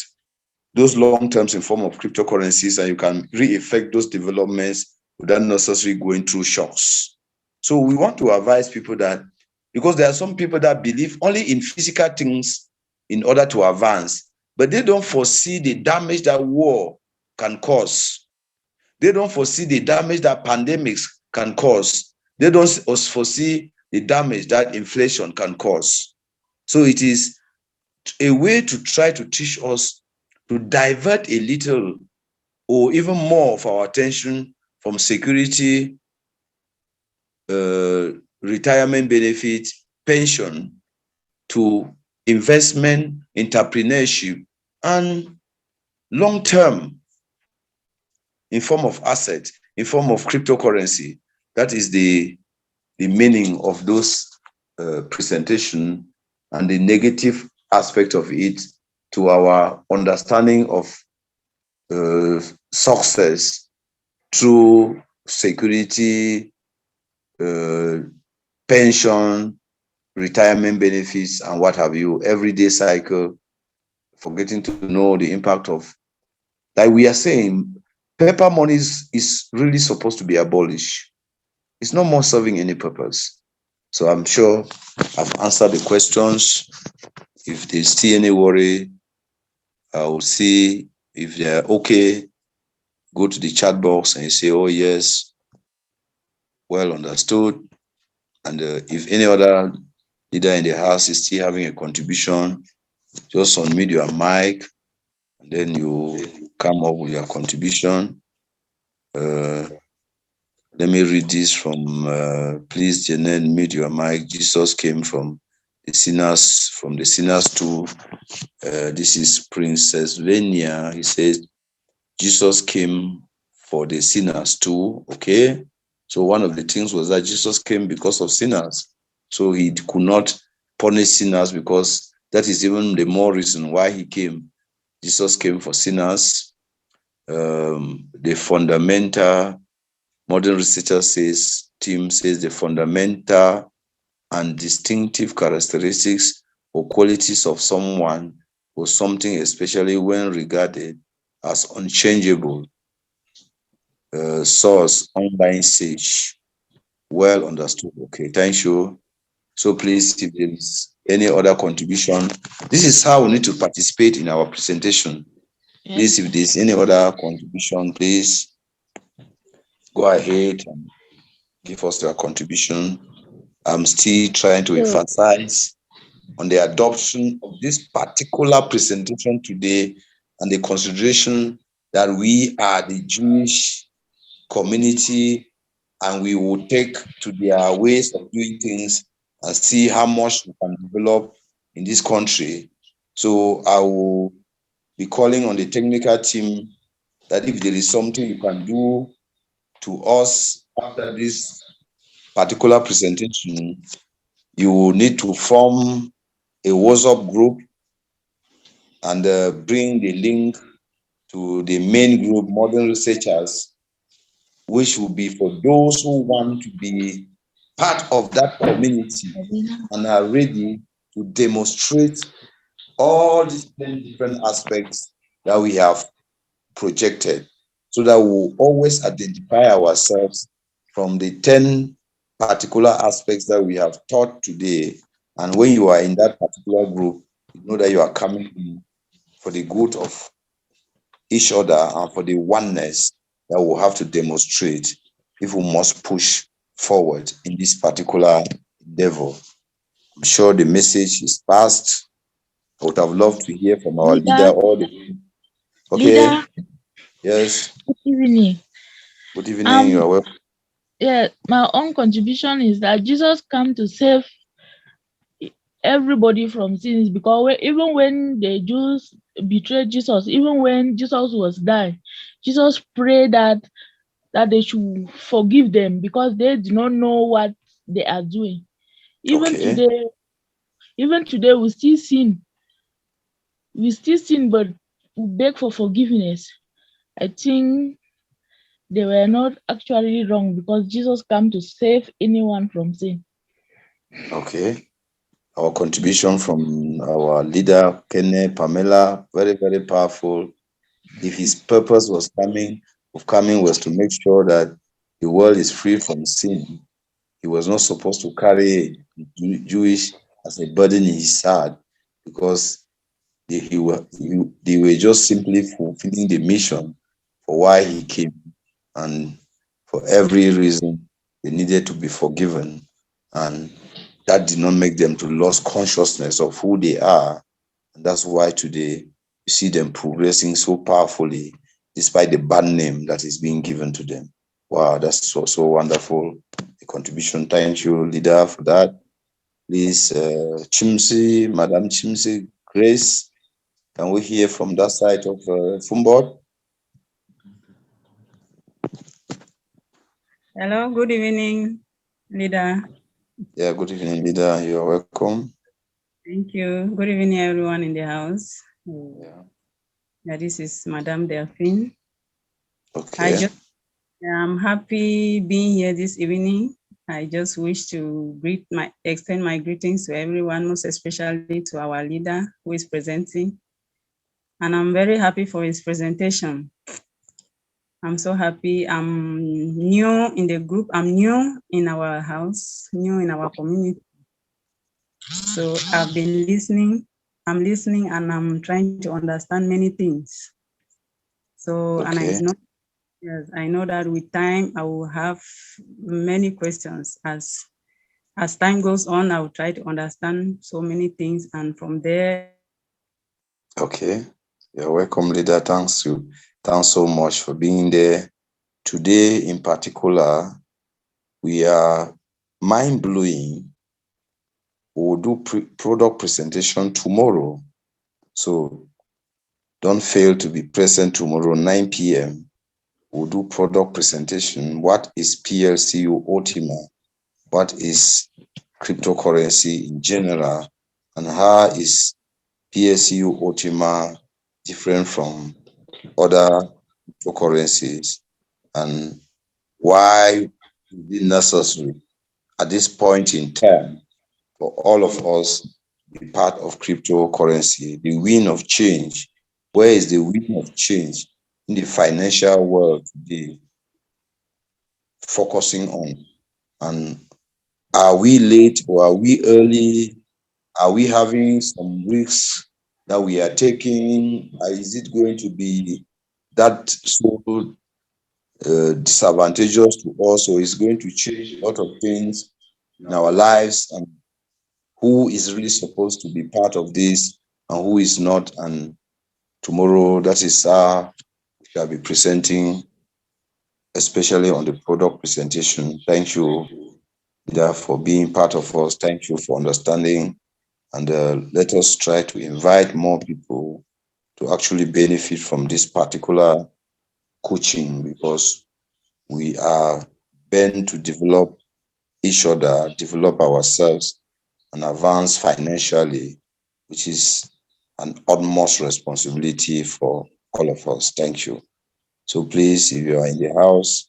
those long terms in form of cryptocurrencies, and you can re-effect those developments without necessarily going through shocks. So we want to advise people that, because there are some people that believe only in physical things in order to advance, but they don't foresee the damage that war can cause. They don't foresee the damage that pandemics can cause. They don't foresee the damage that inflation can cause. So it is a way to try to teach us to divert a little or even more of our attention from security, retirement benefit, pension, to investment, entrepreneurship, and long-term in form of assets, in form of cryptocurrency. That is the meaning of those presentation and the negative aspect of it to our understanding of success through security, pension, retirement benefits, and what have you, everyday cycle, forgetting to know the impact of, like we are saying, paper money is really supposed to be abolished. It's no more serving any purpose. So I'm sure I've answered the questions. If there's still any worry, I will see if they're okay. Go to the chat box and you say, oh yes, well understood. And if any other leader in the house is still having a contribution, just unmute your mic and then you come up with your contribution. Let me read this from, please, Janet, mute your mic. Jesus came from the sinners too. This is Princess Venia. He says, Jesus came for the sinners too. Okay. So one of the things was that Jesus came because of sinners. So he could not punish sinners, because that is even the more reason why he came. Jesus came for sinners. The fundamental, modern researcher says, Tim says, the fundamental and distinctive characteristics or qualities of someone or something, especially when regarded as unchangeable, source, online sage. Well understood. Okay, thank you. So please, if there is any other contribution, this is how we need to participate in our presentation. Please, if there's any other contribution, please go ahead and give us your contribution. I'm still trying to emphasize on the adoption of this particular presentation today and the consideration that we are the Jewish community, and we will take to their ways of doing things and see how much we can develop in this country. So I will be calling on the technical team that if there is something you can do to us after this particular presentation, you will need to form a WhatsApp group and bring the link to the main group, Modern Researchers, which will be for those who want to be part of that community and are ready to demonstrate all these different aspects that we have projected, so that we'll always identify ourselves from the 10 particular aspects that we have taught today. And when you are in that particular group, you know that you are coming in for the good of each other and for the oneness that we'll have to demonstrate if we must push forward in this particular endeavor. I'm sure the message is passed. I would have loved to hear from our leader all the okay.
Leader.
Yes.
Good evening.
Good evening. You are welcome.
Yeah, my own contribution is that Jesus came to save everybody from sins, because even when the Jews betrayed Jesus, even when Jesus was dying, Jesus prayed that they should forgive them because they do not know what they are doing. Even today, we still sin. We still sin, but we beg for forgiveness. I think they were not actually wrong because Jesus came to save anyone from sin.
Okay. Our contribution from our leader, Kenne, Pamela, very, very powerful. If his purpose was coming was to make sure that the world is free from sin, he was not supposed to carry Jewish as a burden in his heart, because they were just simply fulfilling the mission for why he came, and for every reason they needed to be forgiven, and that did not make them to lose consciousnness of who they are. And that's why today you see them progressing so powerfully despite the bad name that is being given to them. Wow, that's so wonderful. The contribution. Thank you, leader, for that. Please, Chimsi, Madam Chimsi Grace, can we hear from that side of Fumbod?
Hello, good evening, leader.
Yeah, good evening, leader. You are welcome.
Thank you. Good evening, everyone in the house.
Yeah,
this is Madame Delphine.
Okay.
I'm happy being here this evening. I just wish to extend my greetings to everyone, most especially to our leader who is presenting. And I'm very happy for his presentation. I'm so happy. I'm new in the group. I'm new in our house, new in our community. So I've been listening. I'm listening and I'm trying to understand many things. So,
okay.
And I know that with time I will have many questions. As time goes on, I will try to understand so many things, and from there.
Okay, you're welcome, leader. Thanks so much for being there. Today in particular, we are mind-blowing. We'll do product presentation tomorrow. So don't fail to be present tomorrow, 9 p.m. We'll do product presentation. What is PLCU Ultima? What is cryptocurrency in general? And how is PLCU Ultima different from other cryptocurrencies? And why is it necessary at this point in time for all of us to be part of cryptocurrency? The wind of change. Where is the wind of change in the financial world today focusing on? And are we late or are we early? Are we having some risks that we are taking? Is it going to be that so disadvantageous to us, or is going to change a lot of things in our lives? And who is really supposed to be part of this and who is not? And Tomorrow, that is how we shall be presenting, especially on the product presentation. Thank you, leader, for being part of us. Thank you for understanding. And let us try to invite more people to actually benefit from this particular coaching, because we are bent to develop each other, develop ourselves, and advance financially, which is an utmost responsibility for all of us. Thank you. So please, if you are in the house,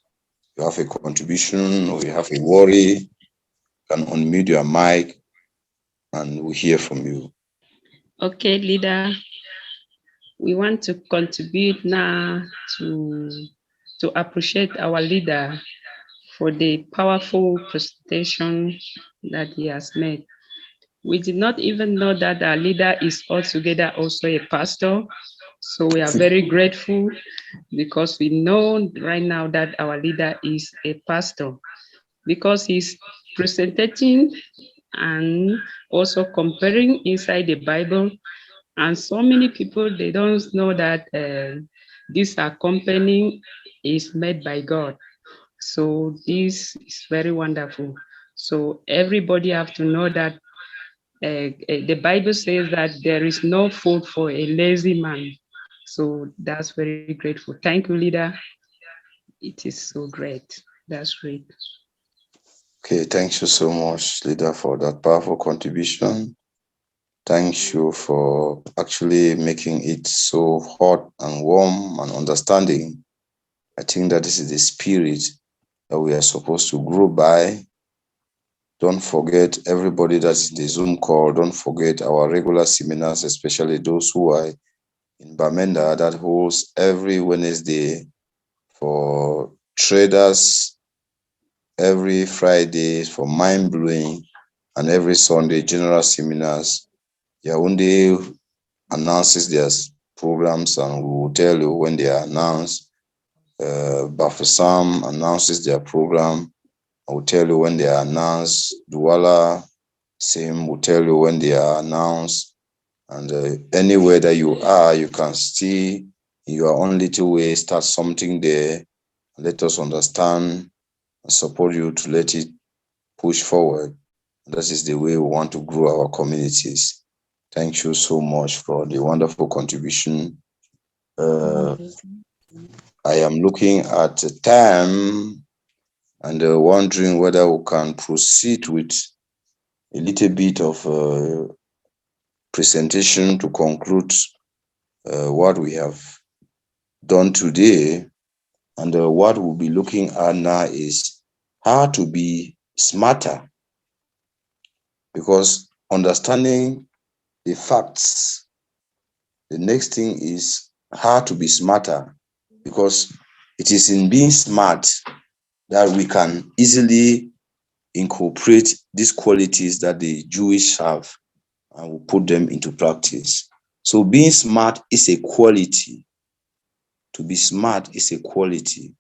you have a contribution or you have a worry, you can unmute your mic and we'll hear from you.
Okay, leader. We want to contribute now to appreciate our leader for the powerful presentation that he has made. We did not even know that our leader is altogether also a pastor. So we are very grateful, because we know right now that our leader is a pastor, because he's presenting and also comparing inside the Bible. And so many people, they don't know that this accompanying is made by God. So this is very wonderful. So everybody have to know that the Bible says that there is no food for a lazy man. So that's very grateful. Thank you, leader. It is so great. That's great.
Okay, thank you so much, leader, for that powerful contribution. Thank you for actually making it so hot and warm and understanding. I think that this is the spirit that we are supposed to grow by. Don't forget everybody that's in the Zoom call. Don't forget our regular seminars, especially those who are in Bamenda, that holds every Wednesday for traders, every Friday for mind blowing, and every Sunday general seminars. Yaoundé announces their programs and we will tell you when they are announced. Bafusam announces their program. I will tell you when they are announced. Douala, same, will tell you when they are announced. And anywhere that you are, you can still, in your own little way, start something there. Let us understand and support you to let it push forward. That is the way we want to grow our communities. Thank you so much for the wonderful contribution. I am looking at the time and wondering whether we can proceed with a little bit of presentation to conclude what we have done today. And what we'll be looking at now is how to be smarter, because understanding the facts, the next thing is how to be smarter, because it is in being smart that we can easily incorporate these qualities that the Jewish have and we'll put them into practice. So being smart is a quality. To be smart is a quality.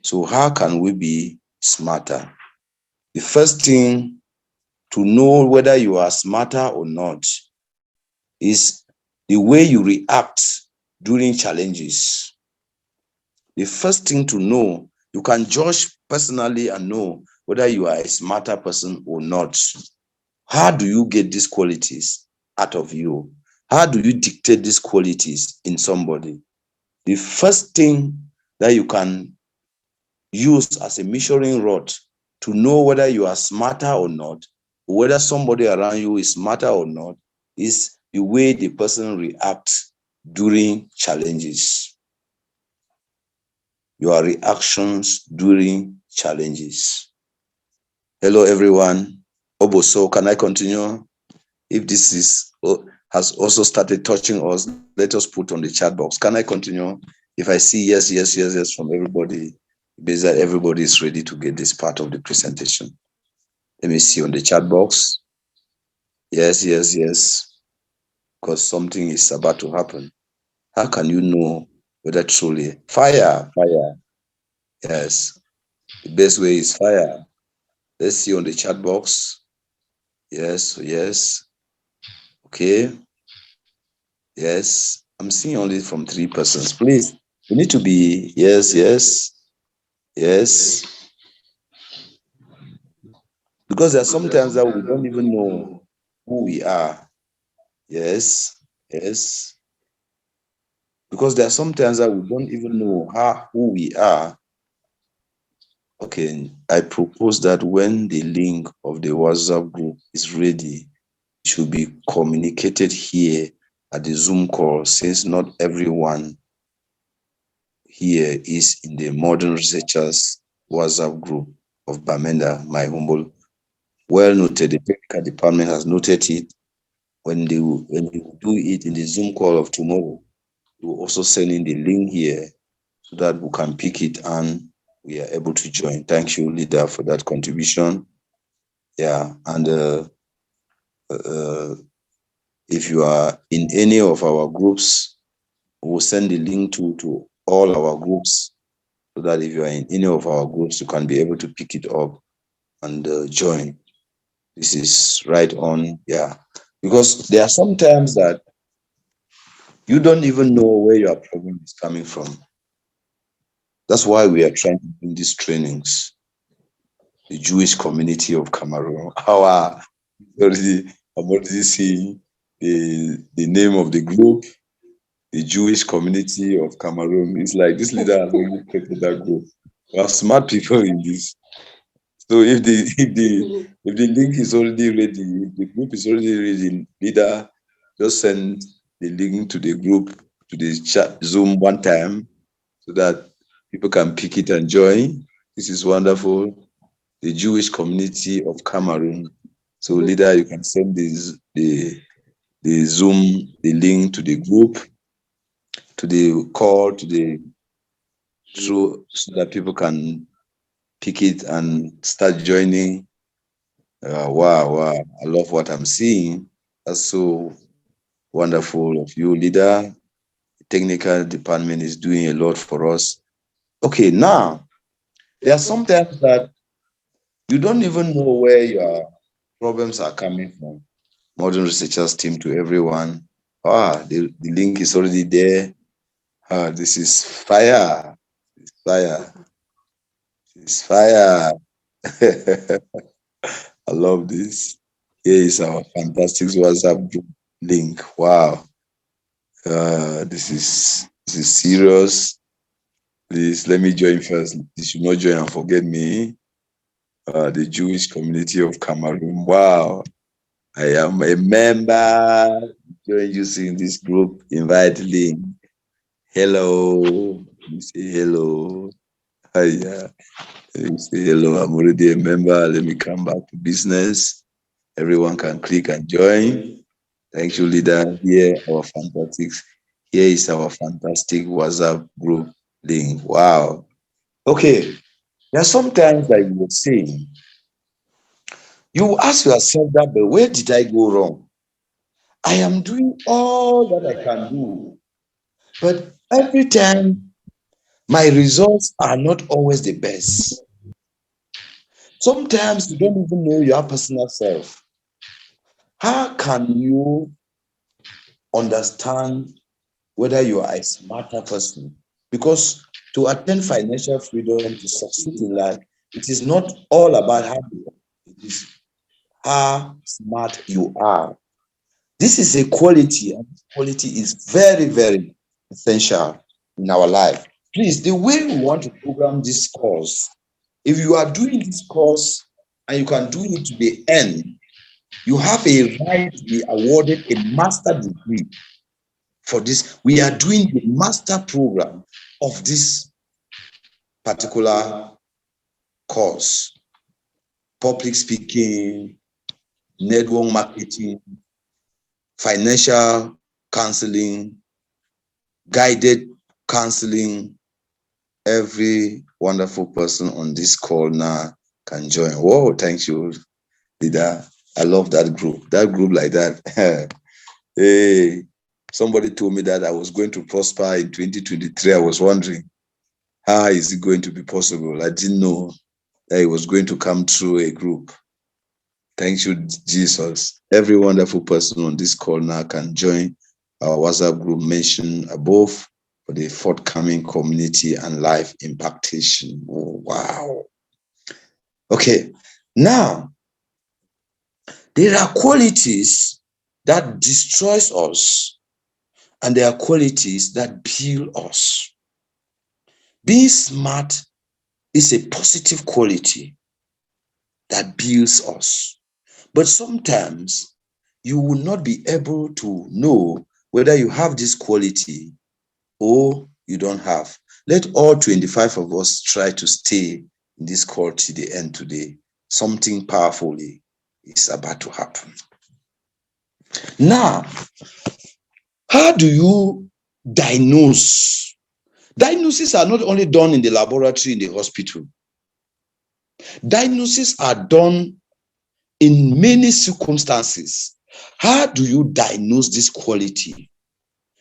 So how can we be smarter? The first thing to know whether you are smarter or not is the way you react during challenges. The first thing to know, you can judge personally and know whether you are a smarter person or not. How do you get these qualities out of you? How do you dictate these qualities in somebody? The first thing that you can use as a measuring rod to know whether you are smarter or not, or whether somebody around you is smarter or not, is the way the person reacts during challenges. Your reactions during challenges. Hello, everyone. Oboso, can I continue? If this is has also started touching us, let us put on the chat box. Can I continue? If I see yes from everybody, it means that everybody is ready to get this part of the presentation. Let me see on the chat box. Yes. Because something is about to happen. How can you know whether truly? Fire. Yes. The best way is fire. Let's see on the chat box. Yes. Okay. Yes. I'm seeing only from 3 persons. Please, we need to be, yes. Because there are sometimes that we don't even know who we are. Yes. Because there are sometimes that we don't even know who we are. Okay, I propose that when the link of the WhatsApp group is ready, it should be communicated here at the Zoom call, since not everyone here is in the Modern Researchers WhatsApp group of Bamenda, my humble. Well noted, the technical department has noted it. When you do it in the Zoom call of tomorrow, you will also send in the link here so that we can pick it and we are able to join. Thank you, leader, for that contribution. Yeah, and if you are in any of our groups, we'll send the link to all our groups so that if you are in any of our groups, you can be able to pick it up and join. This is right on, yeah. Because there are some times that you don't even know where your problem is coming from. That's why we are trying to do these trainings. The Jewish community of Cameroon. I'm already seeing the name of the group, the Jewish community of Cameroon. It's like this leader has already created that group. We have smart people in this. So if the link is already ready, if the group is already ready, leader, just send the link to the group, to the chat Zoom one time, so that people can pick it and join. This is wonderful. The Jewish community of Cameroon. So leader, you can send the Zoom, the link to the group, to the call, so that people can pick it and start joining. Wow, I love what I'm seeing. That's so wonderful of you, leader. The technical department is doing a lot for us. Okay, now, there are sometimes that you don't even know where your problems are coming from. Modern Researchers team to everyone. The link is already there. This is fire. It's fire. It's fire. I love this. Here is our fantastic WhatsApp group link. Wow. This is serious. Please let me join first. You should not join and forget me. The Jewish community of Cameroon. Wow. I am a member. Join using this group. Invite link. Hello. You say hello. Hiya. You say hello. I'm already a member. Let me come back to business. Everyone can click and join. Thank you, leader. Here is our fantastic WhatsApp group link. Wow. Okay. There are sometimes that you will say, you ask yourself that, but where did I go wrong? I am doing all that I can do, but every time my results are not always the best. Sometimes you don't even know your personal self. How can you understand whether you are a smarter person? Because to attain financial freedom, to succeed in life, it is not all about how you are. It is how smart you are. This is a quality, and this quality is very, very essential in our life. Please, the way we want to program this course, if you are doing this course and you can do it to the end, you have a right to be awarded a master degree for this. We are doing the master program of this particular course: public speaking, network marketing, financial counseling, guided counseling. Every wonderful person on this call now can join. Whoa, thank you, leader. I love that group. That group like that. Hey, somebody told me that I was going to prosper in 2023. I was wondering, how is it going to be possible? I didn't know that it was going to come through a group. Thank you, Jesus. Every wonderful person on this call now can join our WhatsApp group mentioned above for the forthcoming community and life impactation. Oh, wow. Okay, now there are qualities that destroys us, and there are qualities that build us. Being smart is a positive quality that builds us. But sometimes you will not be able to know whether you have this quality or you don't have. Let all 25 of us try to stay in this call to the end today. Something powerfully is about to happen. Now, how do you diagnose? Diagnoses are not only done in the laboratory in the hospital. Diagnoses are done in many circumstances. How do you diagnose this quality?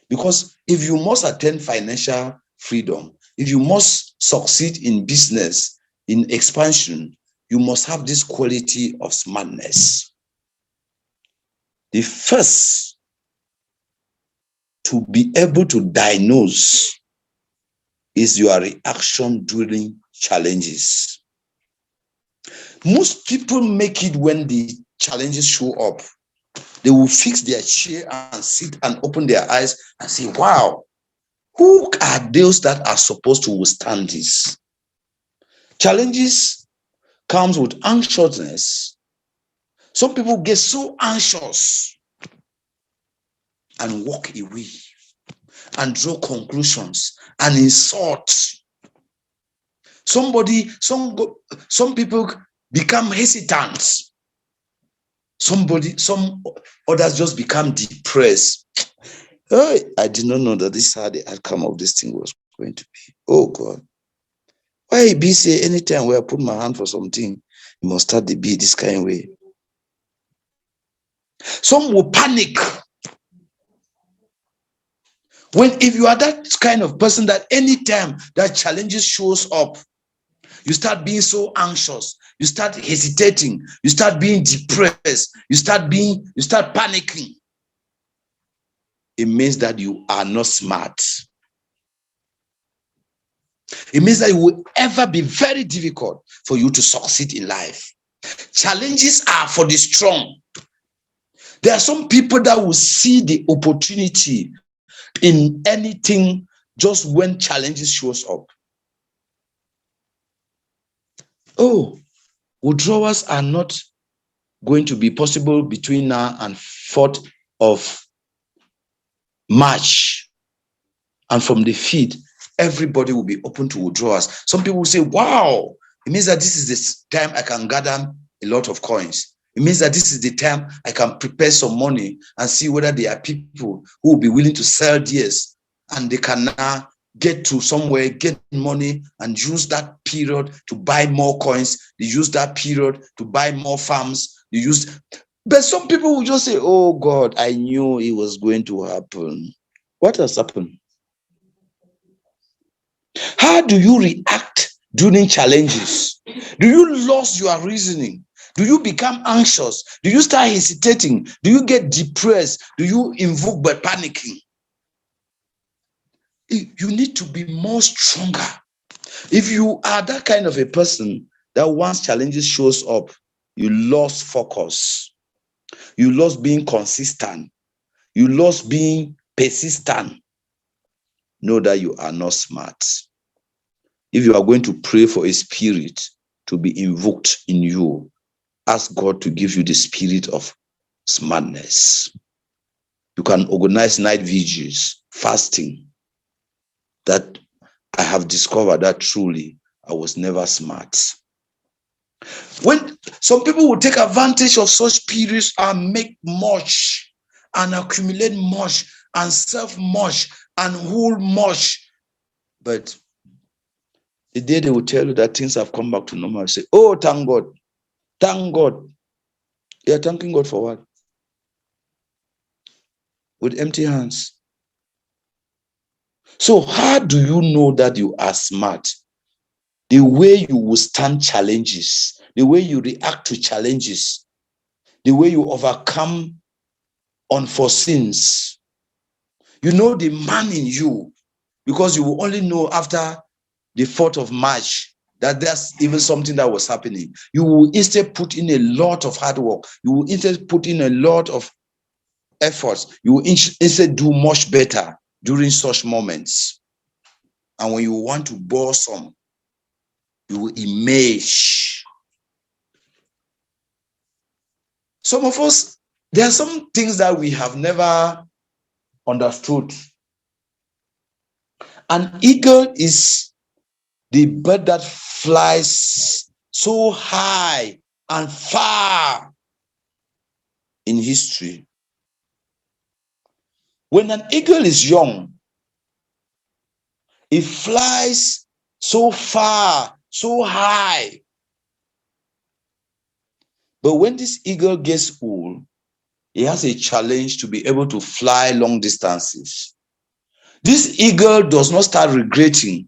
Because if you must attain financial freedom, if you must succeed in business, in expansion, you must have this quality of smartness. The first to be able to diagnose is your reaction during challenges. Most people make it when the challenges show up. They will fix their chair and sit and open their eyes and say, wow, who are those that are supposed to withstand this? Challenges comes with anxiousness. Some people get so anxious and walk away and draw conclusions and insult. Some people become hesitant. Some others just become depressed. Oh, I did not know that this is how the outcome of this thing was going to be. Oh God. Why be say anytime where I put my hand for something, you must start the be this kind of way. Some will panic. If you are that kind of person that anytime that challenges shows up, you start being so anxious, you start hesitating, you start being depressed, you start panicking. It means that you are not smart. It means that it will ever be very difficult for you to succeed in life. Challenges are for the strong. There are some people that will see the opportunity in anything just when challenges shows up. Oh, withdrawals are not going to be possible between now and 4th of March. And from the feed, everybody will be open to withdrawals. Some people will say, wow, it means that this is the time I can gather a lot of coins. It means that this is the time I can prepare some money and see whether there are people who will be willing to sell theirs, and they can now get to somewhere, get money, and use that period to buy more coins. They use that period to buy more farms. But some people will just say, oh God, I knew it was going to happen. What has happened? How do you react during challenges? Do you lose your reasoning? Do you become anxious? Do you start hesitating? Do you get depressed? Do you invoke by panicking? You need to be more stronger. If you are that kind of a person that once challenges shows up, you lost focus. You lost being consistent. You lost being persistent. Know that you are not smart. If you are going to pray for a spirit to be invoked in you, ask God to give you the spirit of smartness. You can organize night vigils, fasting. That I have discovered that truly I was never smart. When some people will take advantage of such periods and make much and accumulate much and serve much and hold much, but the day they will tell you that things have come back to normal, you say, oh, thank God. Thank God. You're thanking God for what? With empty hands. So how do you know that you are smart? The way you withstand challenges, the way you react to challenges, the way you overcome unforeseens, You know the man in you, because you will only know after the 4th of March that there's even something that was happening. You will instead put in a lot of hard work. You will instead put in a lot of efforts. You will instead do much better during such moments. And when you want to blossom, you will emerge. Some of us, there are some things that we have never understood. An eagle is the bird that flies so high and far in history. When an eagle is young, it flies so far, so high. But when this eagle gets old, he has a challenge to be able to fly long distances. This eagle does not start regretting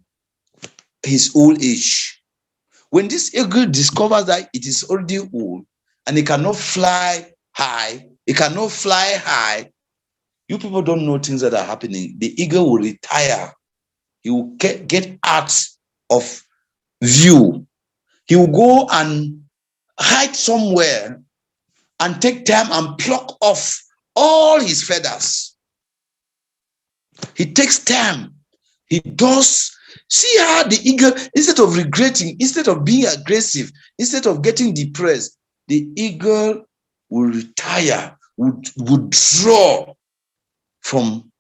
his old age. When this eagle discovers that it is already old and it cannot fly high, you people don't know things that are happening. The eagle will retire. He will get out of view. He will go and hide somewhere and take time and pluck off all his feathers. He takes time. He does. See how the eagle, instead of regretting, instead of being aggressive, instead of getting depressed, the eagle will retire, would withdraw from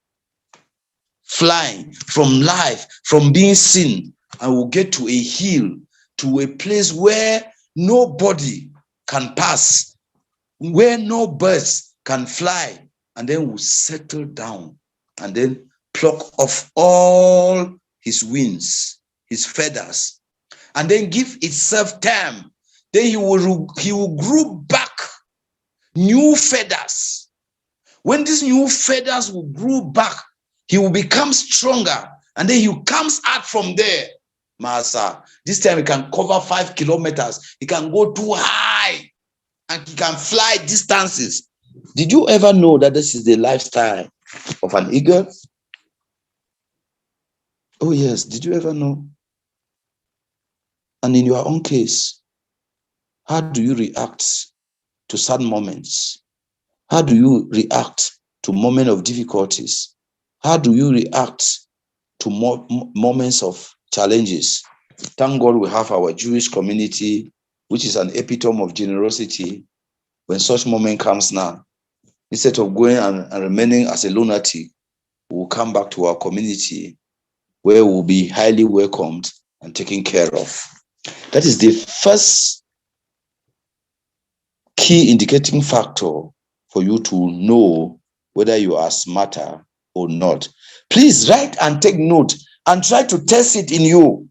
flying, from life, from being seen, and will get to a hill, to a place where nobody can pass, where no birds can fly, and then will settle down and then pluck off all his wings, his feathers, and then give itself time. Then he will grow back new feathers. When these new feathers will grow back, he will become stronger, and then he comes out from there. Master, this time he can cover 5 kilometers. He can go too high, and he can fly distances. Did you ever know that this is the lifestyle of an eagle? Oh yes, did you ever know? And in your own case, how do you react to sad moments? How do you react to moments of difficulties? How do you react to moments of challenges? Thank God we have our Jewish community, which is an epitome of generosity. When such moment comes now, instead of going and remaining as a lunatic, we will come back to our community where we will be highly welcomed and taken care of. That is the first key indicating factor for you to know whether you are smarter or not. Please write and take note and try to test it in you.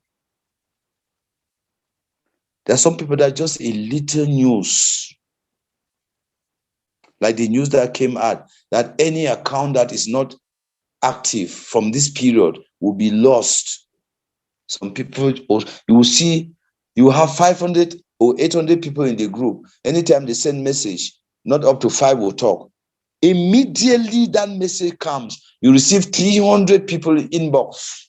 There are some people that just a little news, like the news that came out, that any account that is not active from this period will be lost. Some people, you will see, you have 500 or 800 people in the group. Anytime they send message, not up to 5 will talk. Immediately that message comes, you receive 300 people in inbox.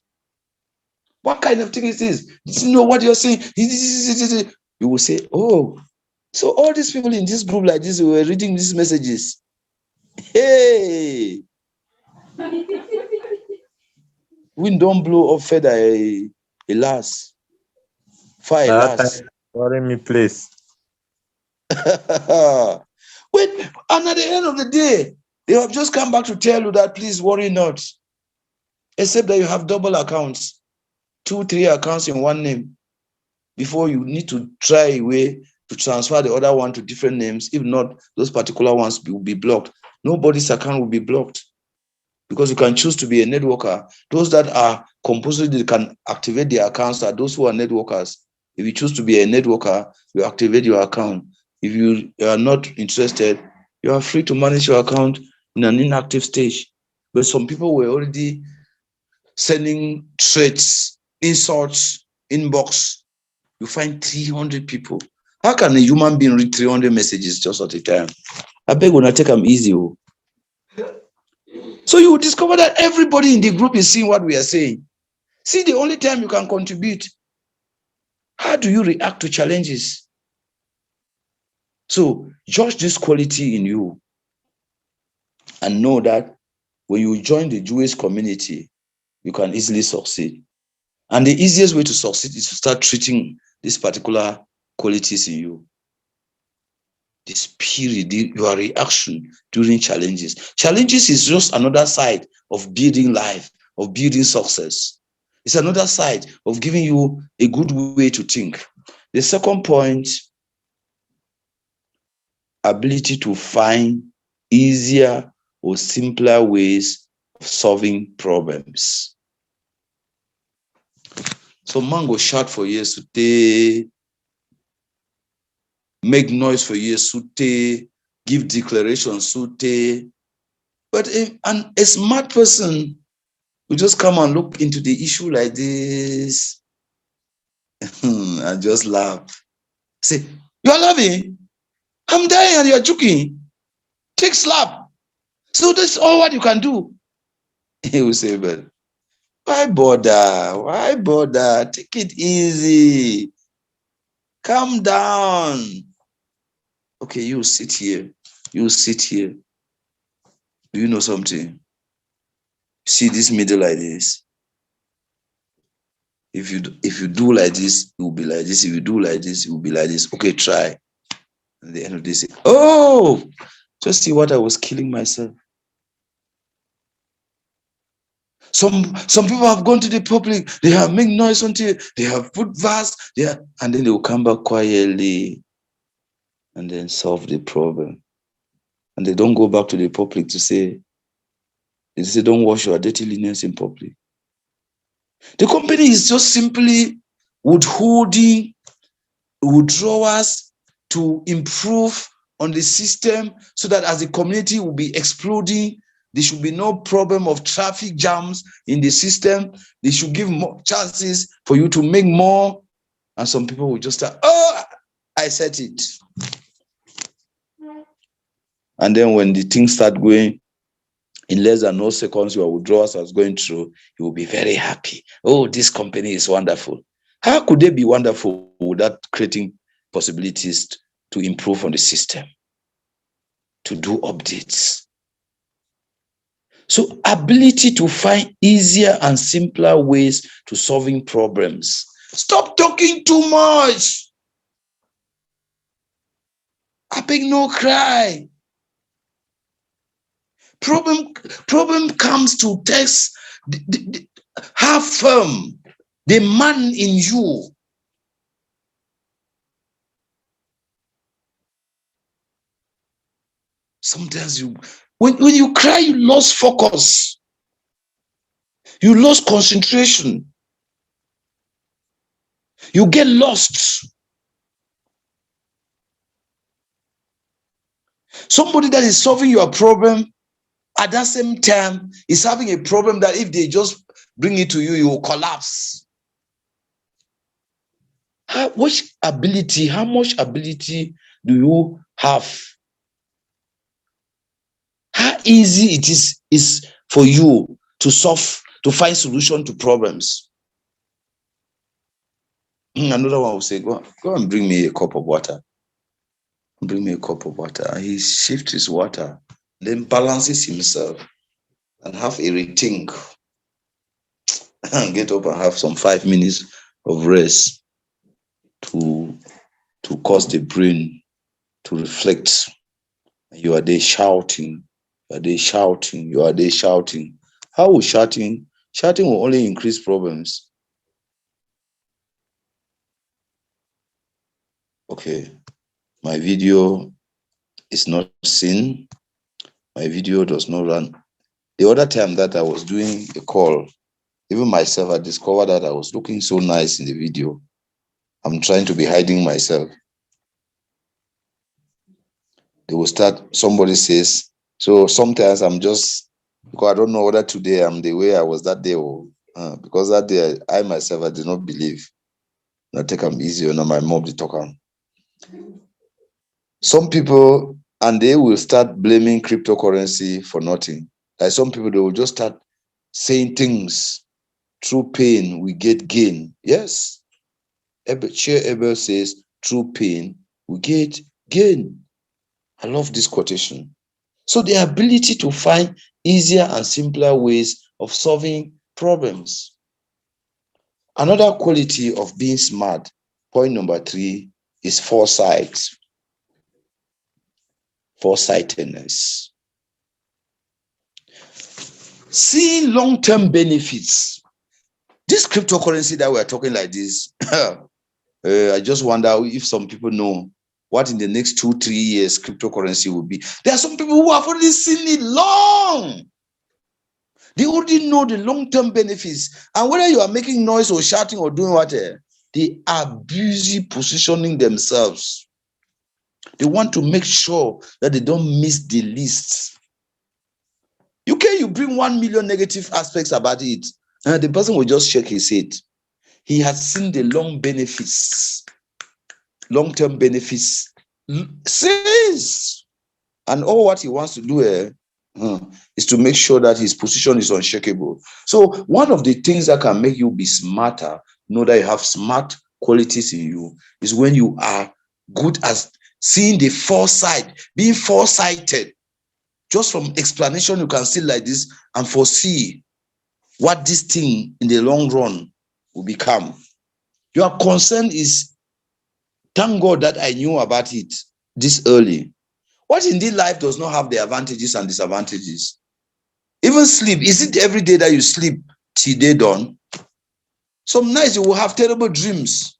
What kind of thing is this? You know what you're saying? You will say, oh, so all these people in this group like this were reading these messages. Hey! Wind don't blow up feather, alas. Fire, alas.
Worry me, please.
Wait, and at the end of the day, they have just come back to tell you that please worry not. Except that you have double accounts, 2, 3 accounts in one name, before you need to try a way to transfer the other one to different names. If not, those particular ones will be blocked. Nobody's account will be blocked because you can choose to be a networker. Those that are compulsory can activate their accounts are those who are networkers. If you choose to be a networker, you activate your account. If you are not interested, you are free to manage your account in an inactive stage. But some people were already sending threats, insults, inbox. You find 300 people. How can a human being read 300 messages just at a time? I beg when I take them easy. So you will discover that everybody in the group is seeing what we are saying. See, the only time you can contribute, how do you react to challenges? So judge this quality in you and know that when you join the Jewish community, you can easily succeed. And the easiest way to succeed is to start treating these particular qualities in you. The spirit, your reaction during challenges. Challenges is just another side of building life, of building success. It's another side of giving you a good way to think. The second point, ability to find easier or simpler ways of solving problems. So man go shout for years today, make noise for years today, give declarations today. But a smart person will just come and look into the issue like this and just laugh. Say, you're laughing? I'm dying and you're joking. Take slap. So that's all what you can do. He will say, but why bother? Why bother? Take it easy. Calm down. Okay, you sit here. You sit here. Do you know something? See this middle like this. If you do like this, it will be like this. If you do like this, it will be like this. Okay, try. At the end of this, oh, just see what I was killing myself. Some people have gone to the public, they have made noise until they have put verse, and then they will come back quietly and then solve the problem. And they don't go back to the public to say, they say, don't wash your dirty linens in public. The company is just simply withholding withdrawals to improve on the system so that as the community will be exploding, there should be no problem of traffic jams in the system. They should give more chances for you to make more. And some people will just start, oh, I said it. And then when the things start going, in less than no seconds, your withdrawals are going through, you will be very happy. Oh, this company is wonderful. How could they be wonderful without creating possibilities to improve on the system, to do updates? So ability to find easier and simpler ways to solving problems. Stop talking too much. I beg no cry. Problem comes to test how firm the man in you. Sometimes when you cry, you lose focus. You lose concentration. You get lost. Somebody that is solving your problem at that same time is having a problem that if they just bring it to you, you will collapse. How much ability do you have? How easy it is for you to find solution to problems? Another one will say, go and bring me a cup of water. Bring me a cup of water. He shifts his water, then balances himself and have a rethink. And get up and have some 5 minutes of rest to cause the brain to reflect. You are there shouting. You are there shouting. You are there shouting. How will shouting will only increase problems. Okay, my video is not seen. My video does not run. The other time that I was doing a call, even myself, I discovered that I was looking so nice in the video. I'm trying to be hiding myself. They will start, somebody says, so sometimes I'm just, because I don't know whether today I'm the way I was that day, or because that day I myself, I did not believe. I take them easy, or my mom did talk on. Some people, and they will start blaming cryptocurrency for nothing. Like some people, they will just start saying things. Through pain, we get gain. Yes. Chair Abel says, through pain, we get gain. I love this quotation. So the ability to find easier and simpler ways of solving problems. Another quality of being smart, point number 3, is foresight. Foresightedness. Seeing long-term benefits. This cryptocurrency that we're talking like this, I just wonder if some people know what in the next 2-3 years cryptocurrency will be. There are some people who have already seen it long. They already know the long-term benefits. And whether you are making noise or shouting or doing what, they are busy positioning themselves. They want to make sure that they don't miss the list. You bring 1 million negative aspects about it, and the person will just shake his head. He has seen the long benefits, long-term benefits since. And all what he wants to do is to make sure that his position is unshakable. So one of the things that can make you be smarter, know that you have smart qualities in you, is when you are good at seeing the foresight, being foresighted. Just from explanation, you can see like this and foresee what this thing in the long run will become. Your concern is, thank God that I knew about it this early. What indeed life does not have the advantages and disadvantages. Even sleep, is it every day that you sleep till day dawn? Some nights you will have terrible dreams.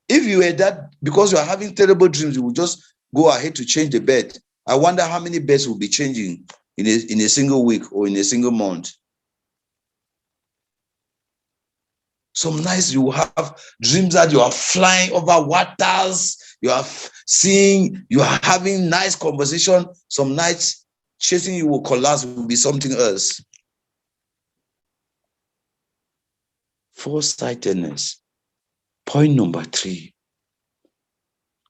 If you were that, because you are having terrible dreams, you will just go ahead to change the bed. I wonder how many beds will be changing in a single week or in a single month. Some nights you will have dreams that you are flying over waters, you are seeing, you are having nice conversation. Some nights chasing you will collapse, will be something else. Foresightedness. Point number 3,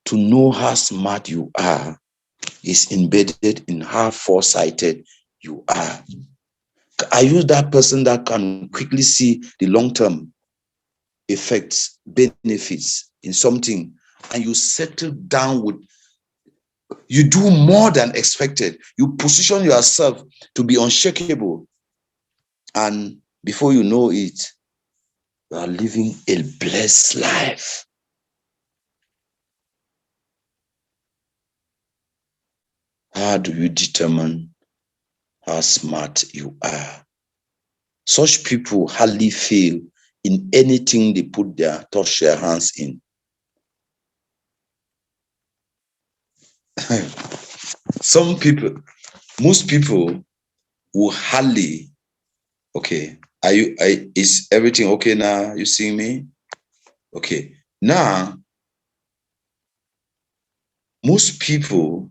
to know how smart you are is embedded in how foresighted you are. Are you that person that can quickly see the long-term effects, benefits in something, and you settle down with, you do more than expected. You position yourself to be unshakable. And before you know it, you are living a blessed life. How do you determine how smart you are? Such people hardly fail in anything they touch their hands in. Most people will hardly, okay, is everything okay now? You see me? Okay, now, most people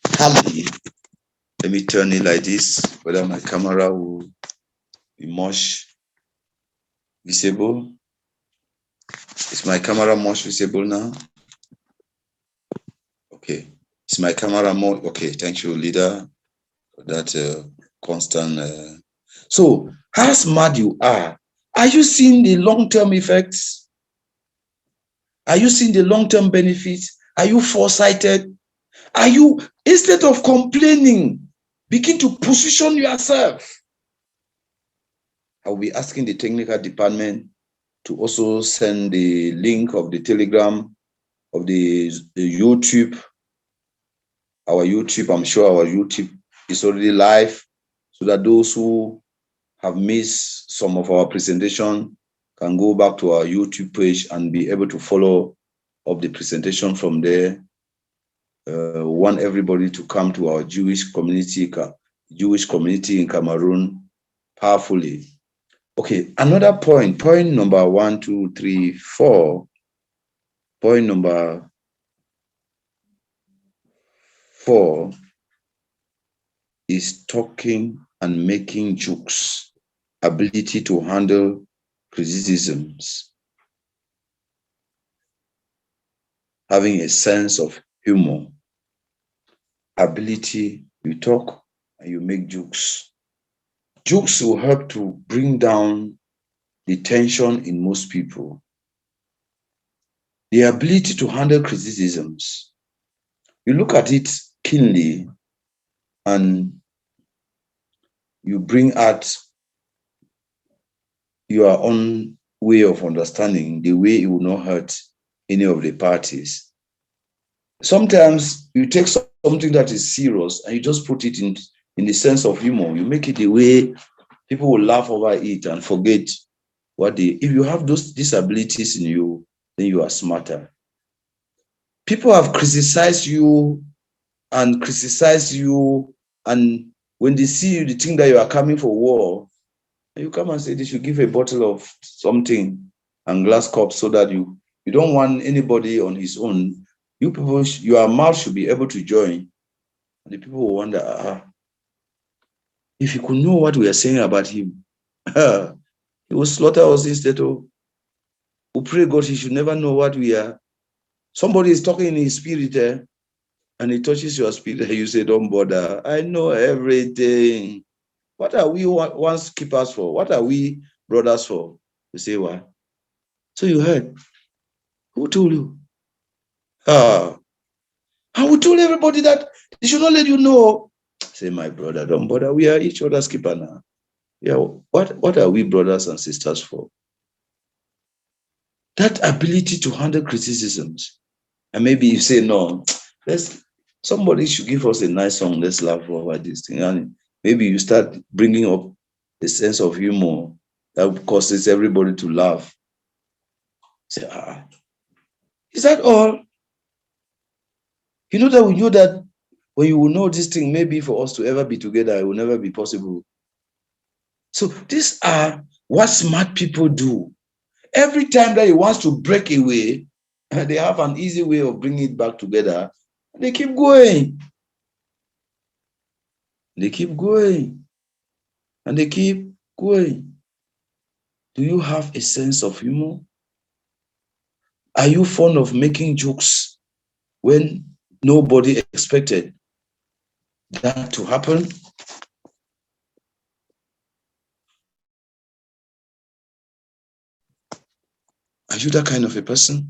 hardly, let me turn it like this, whether my camera will be much visible. Is my camera much visible now? Okay, is my camera more? Okay, thank you, leader, for that constant. So, how smart you are you seeing the long-term effects? Are you seeing the long-term benefits? Are you foresighted? Are you, instead of complaining, begin to position yourself? I'll be asking the technical department to also send the link of the Telegram, of the YouTube. Our YouTube, I'm sure our YouTube is already live, so that those who have missed some of our presentation can go back to our YouTube page and be able to follow up the presentation from there. Want everybody to come to our Jewish community in Cameroon powerfully. Okay, another point number 1, 2, 3, 4. Point number 4 is talking and making jokes, ability to handle criticisms, having a sense of humor, ability You talk and you make jokes. Jokes will help to bring down the tension in most people. The ability to handle criticisms. You look at it keenly and you bring out your own way of understanding, the way it will not hurt any of the parties. Sometimes you take something that is serious and you just put it in the sense of humor. You make it the way people will laugh over it and forget if you have these abilities in you, then you are smarter. People have criticized you, and when they see you, they think that you are coming for war. And you come and say they should give a bottle of something and glass cup so that you don't want anybody on his own. You people, your mouth should be able to join. And the people will wonder, if you could know what we are saying about him, he will slaughter us instead of. We pray God he should never know what we are. Somebody is talking in his spirit, and he touches your spirit, and you say, don't bother. I know everything. What are we once keepers for? What are we brothers for? You say, what? So you heard. Who told you? And we told everybody that they should not let you know. Say, my brother, don't bother. We are each other's keeper now. Yeah, what are we brothers and sisters for? That ability to handle criticisms. And maybe you say, no, somebody should give us a nice song. Let's laugh over this thing. And maybe you start bringing up a sense of humor that causes everybody to laugh. Say, is that all? You know that we know that when you will know this thing, maybe for us to ever be together, it will never be possible. So these are what smart people do. Every time that he wants to break away, they have an easy way of bringing it back together. They keep going. They keep going. And they keep going. Do you have a sense of humor? Are you fond of making jokes when nobody expected that to happen? Are you that kind of a person?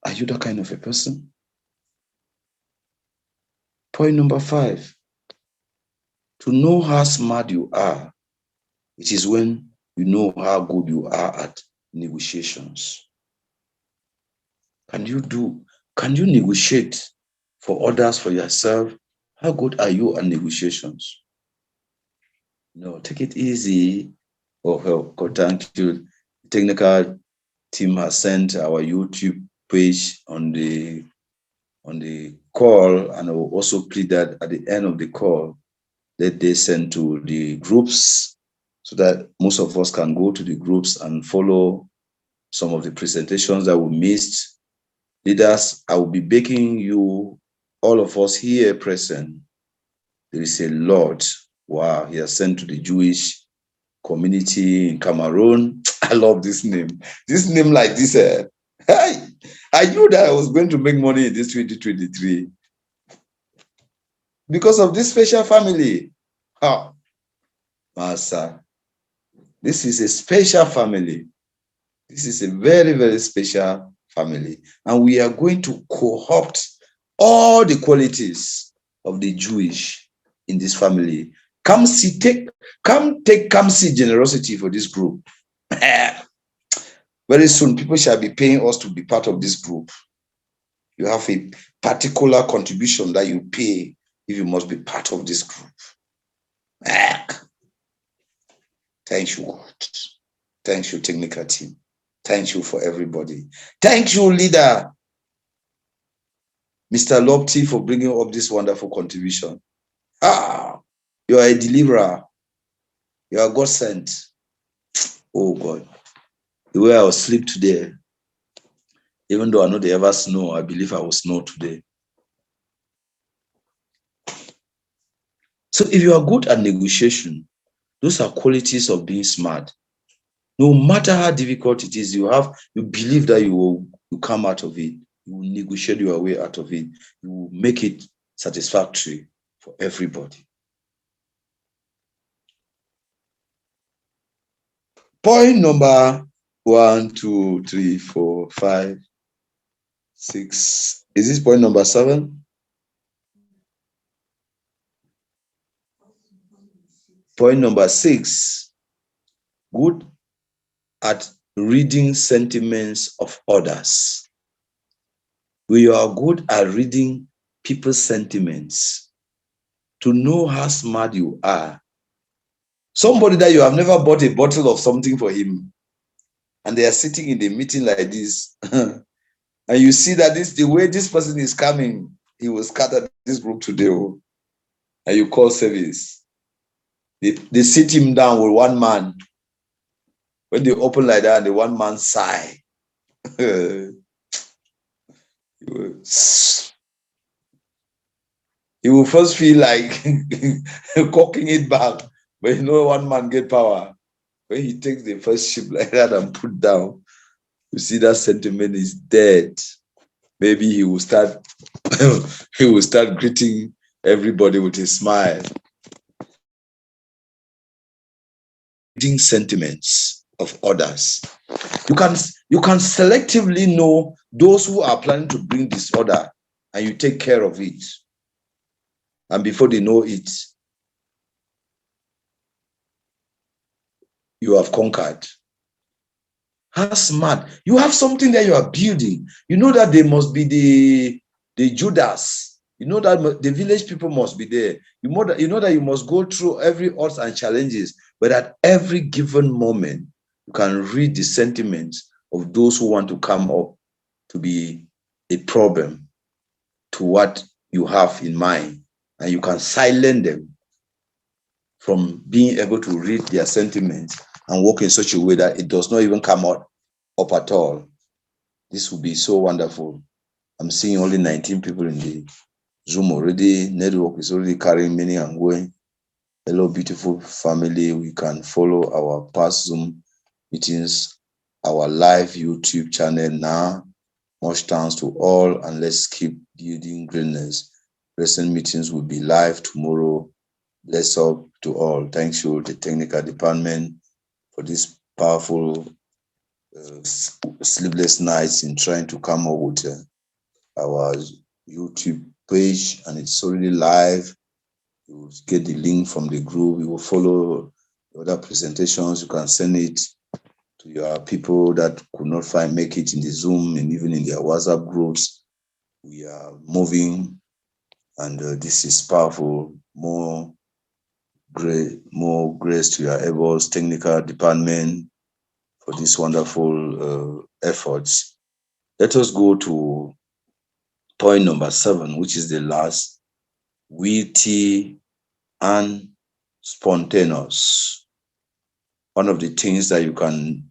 Are you that kind of a person? Point number 5. To know how smart you are, it is when you know how good you are at negotiations. Can you negotiate for others, for yourself? How good are you at negotiations? No, take it easy. Oh, thank you. Technical team has sent our YouTube page on the call, and I will also plead that at the end of the call that they send to the groups so that most of us can go to the groups and follow some of the presentations that we missed. Leaders, I will be begging you, all of us here present. There is a lot. Wow, he has sent to the Jewish community in Cameroon. I love this name. This name like this. I knew that I was going to make money in this 2023 because of this special family. Master, this is a special family. This is a very, very special family. And we are going to co-opt all the qualities of the Jewish in this family. Come see generosity for this group. Very soon, people shall be paying us to be part of this group. You have a particular contribution that you pay if you must be part of this group. Thank you, God. Thank you, technical team. Thank you for everybody. Thank you, leader, Mr. Lopti, for bringing up this wonderful contribution. You are a deliverer. You are God sent. Oh, God. The way I will sleep today, even though I know they ever snow, I believe I will snow today. So if you are good at negotiation, those are qualities of being smart. No matter how difficult it is, you believe that you come out of it. You will negotiate your way out of it. You will make it satisfactory for everybody. Point number 1, 2, 3, 4, 5, 6. Is this point number 7? Point number 6. Good at reading sentiments of others. We are good at reading people's sentiments to know how smart you are. Somebody that you have never bought a bottle of something for him, and they are sitting in the meeting like this, and you see that the way this person is coming, he will scatter this group today, and you call service. They sit him down with one man. When they open like that, the one man sigh. He will first feel like cocking it back, but one man get power. When he takes the first ship like that and put down, you see that sentiment is dead. Maybe he will start greeting everybody with a smile. Reading sentiments of others. You can selectively know those who are planning to bring disorder, and you take care of it. And before they know it, you have conquered. How smart. You have something that you are building. You know that they must be the Judas. You know that the village people must be there. You know that you must go through every odds and challenges. But at every given moment, you can read the sentiments of those who want to come up to be a problem to what you have in mind. And you can silence them from being able to read their sentiments and work in such a way that it does not even come up at all. This would be so wonderful. I'm seeing only 19 people in the Zoom already. Network is already carrying many and going. Hello, beautiful family. We can follow our past Zoom meetings, our live YouTube channel now. Much thanks to all, and let's keep building greatness. Recent meetings will be live tomorrow. Bless up to all. Thanks you, the technical department, for this powerful sleepless nights in trying to come up with our YouTube page, and it's already live. You will get the link from the group. You will follow the other presentations. You can send it to your people that could not make it in the Zoom and even in their WhatsApp groups. We are moving, and this is powerful. More grace to your Evol's technical department for these wonderful efforts. Let us go to point number 7, which is the last: witty and spontaneous. One of the things that you can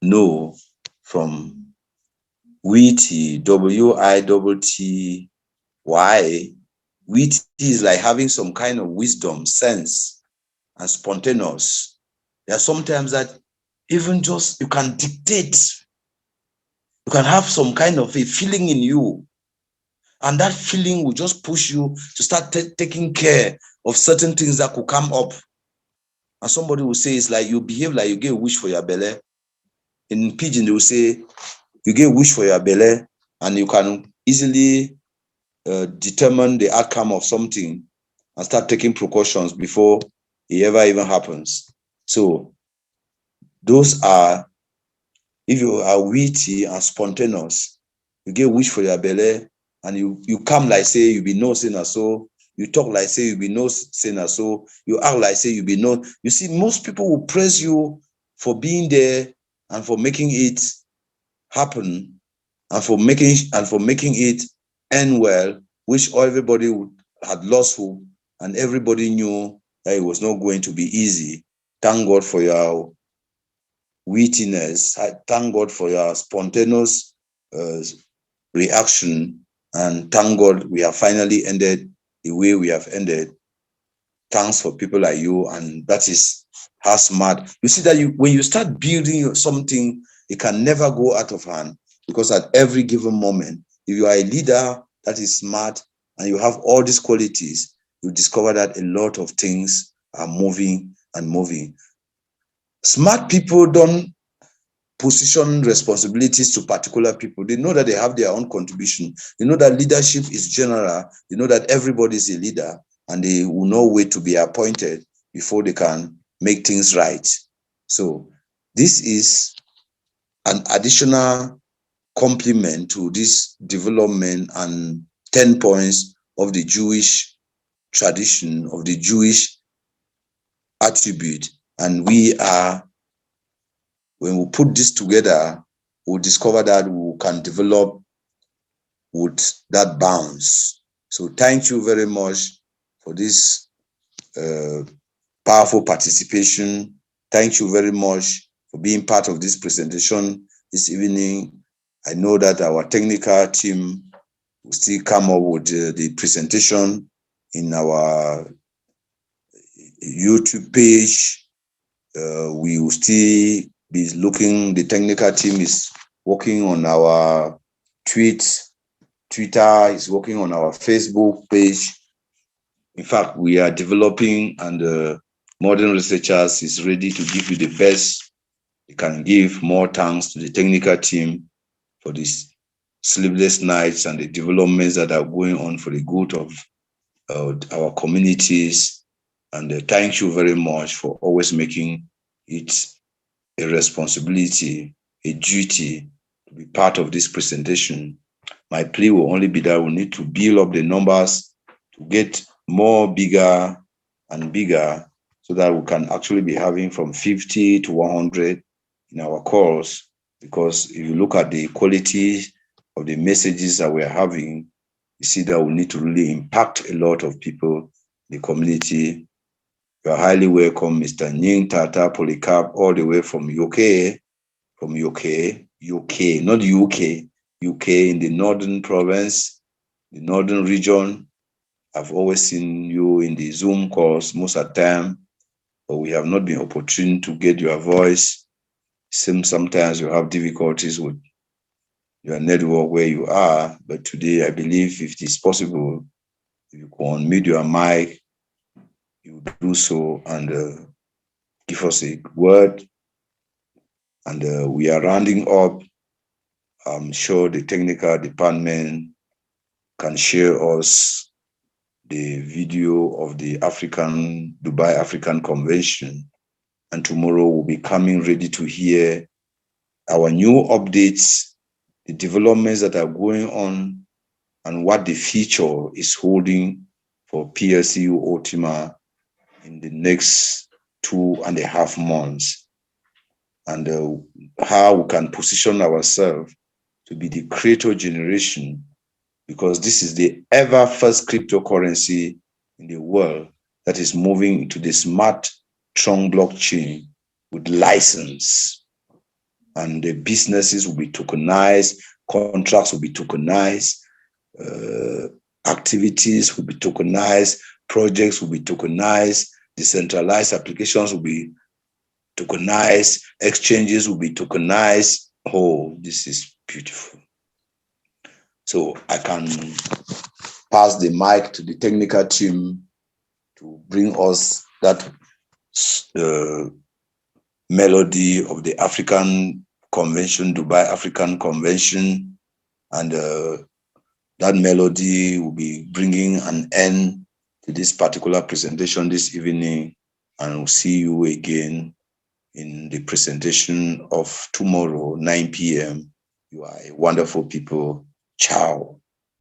know from witty, WITTY, witty is like having some kind of wisdom, sense, and spontaneous. There are sometimes that even just you can dictate. You can have some kind of a feeling in you, and that feeling will just push you to start taking care of certain things that could come up. And somebody will say it's like you behave like you get a wish for your belly. In Pidgin, they will say you get a wish for your belly, and you can easily determine the outcome of something and start taking precautions before it ever even happens. So those are, if you are witty and spontaneous, you get wish for your belly, and you come like say you be no sinner, so you talk like say you be no sinner, so you act like say you be no. You see, most people will praise you for being there and for making it happen and for making it end well, which everybody had lost hope, and everybody knew that it was not going to be easy. Thank God for your wittiness. Thank God for your spontaneous reaction, and thank God we have finally ended the way we have ended. Thanks for people like you, and that is how smart. You see that when you start building something, it can never go out of hand, because at every given moment If you are a leader that is smart and you have all these qualities, you discover that a lot of things are moving and moving. Smart people don't position responsibilities to particular people. They know that they have their own contribution. They know that leadership is general. They know that everybody is a leader and they will know where to be appointed before they can make things right. So this is an additional complement to this development and 10 points of the Jewish tradition, of the Jewish attribute. And when we put this together, we'll discover that we can develop with that bounds. So thank you very much for this powerful participation. Thank you very much for being part of this presentation this evening. I know that our technical team will still come up with the presentation in our YouTube page. We will still be looking, the technical team is working on our Twitter is working on our Facebook page. In fact, we are developing, and Modern Researchers is ready to give you the best they can give. More thanks to the technical team for these sleepless nights and the developments that are going on for the good of our communities. And thank you very much for always making it a responsibility, a duty to be part of this presentation. My plea will only be that we need to build up the numbers to get more bigger and bigger so that we can actually be having from 50 to 100 in our calls. Because if you look at the quality of the messages that we're having, you see that we need to really impact a lot of people in the community. You are highly welcome, Mr. Nying Tata Polycarp, all the way from UK, not UK, UK in the northern province, the northern region. I've always seen you in the Zoom calls most of the time, but we have not been opportune to get your voice. Seems sometimes you have difficulties with your network where you are, but today I believe if it is possible, if you can unmute your mic, you do so and give us a word. And we are rounding up. I'm sure the technical department can share us the video of the Dubai African Convention. And tomorrow we'll be coming ready to hear our new updates, the developments that are going on, and what the future is holding for PLCU Ultima in the next 2.5 months, and how we can position ourselves to be the creator generation, because this is the ever first cryptocurrency in the world that is moving into the smart Tron blockchain with license. And the businesses will be tokenized, contracts will be tokenized, activities will be tokenized, projects will be tokenized, decentralized applications will be tokenized, exchanges will be tokenized. Oh, this is beautiful. So I can pass the mic to the technical team to bring us that melody of the African Convention, Dubai African Convention, and that melody will be bringing an end to this particular presentation this evening, and we'll see you again in the presentation of tomorrow, 9 p.m. You are a wonderful people. Ciao.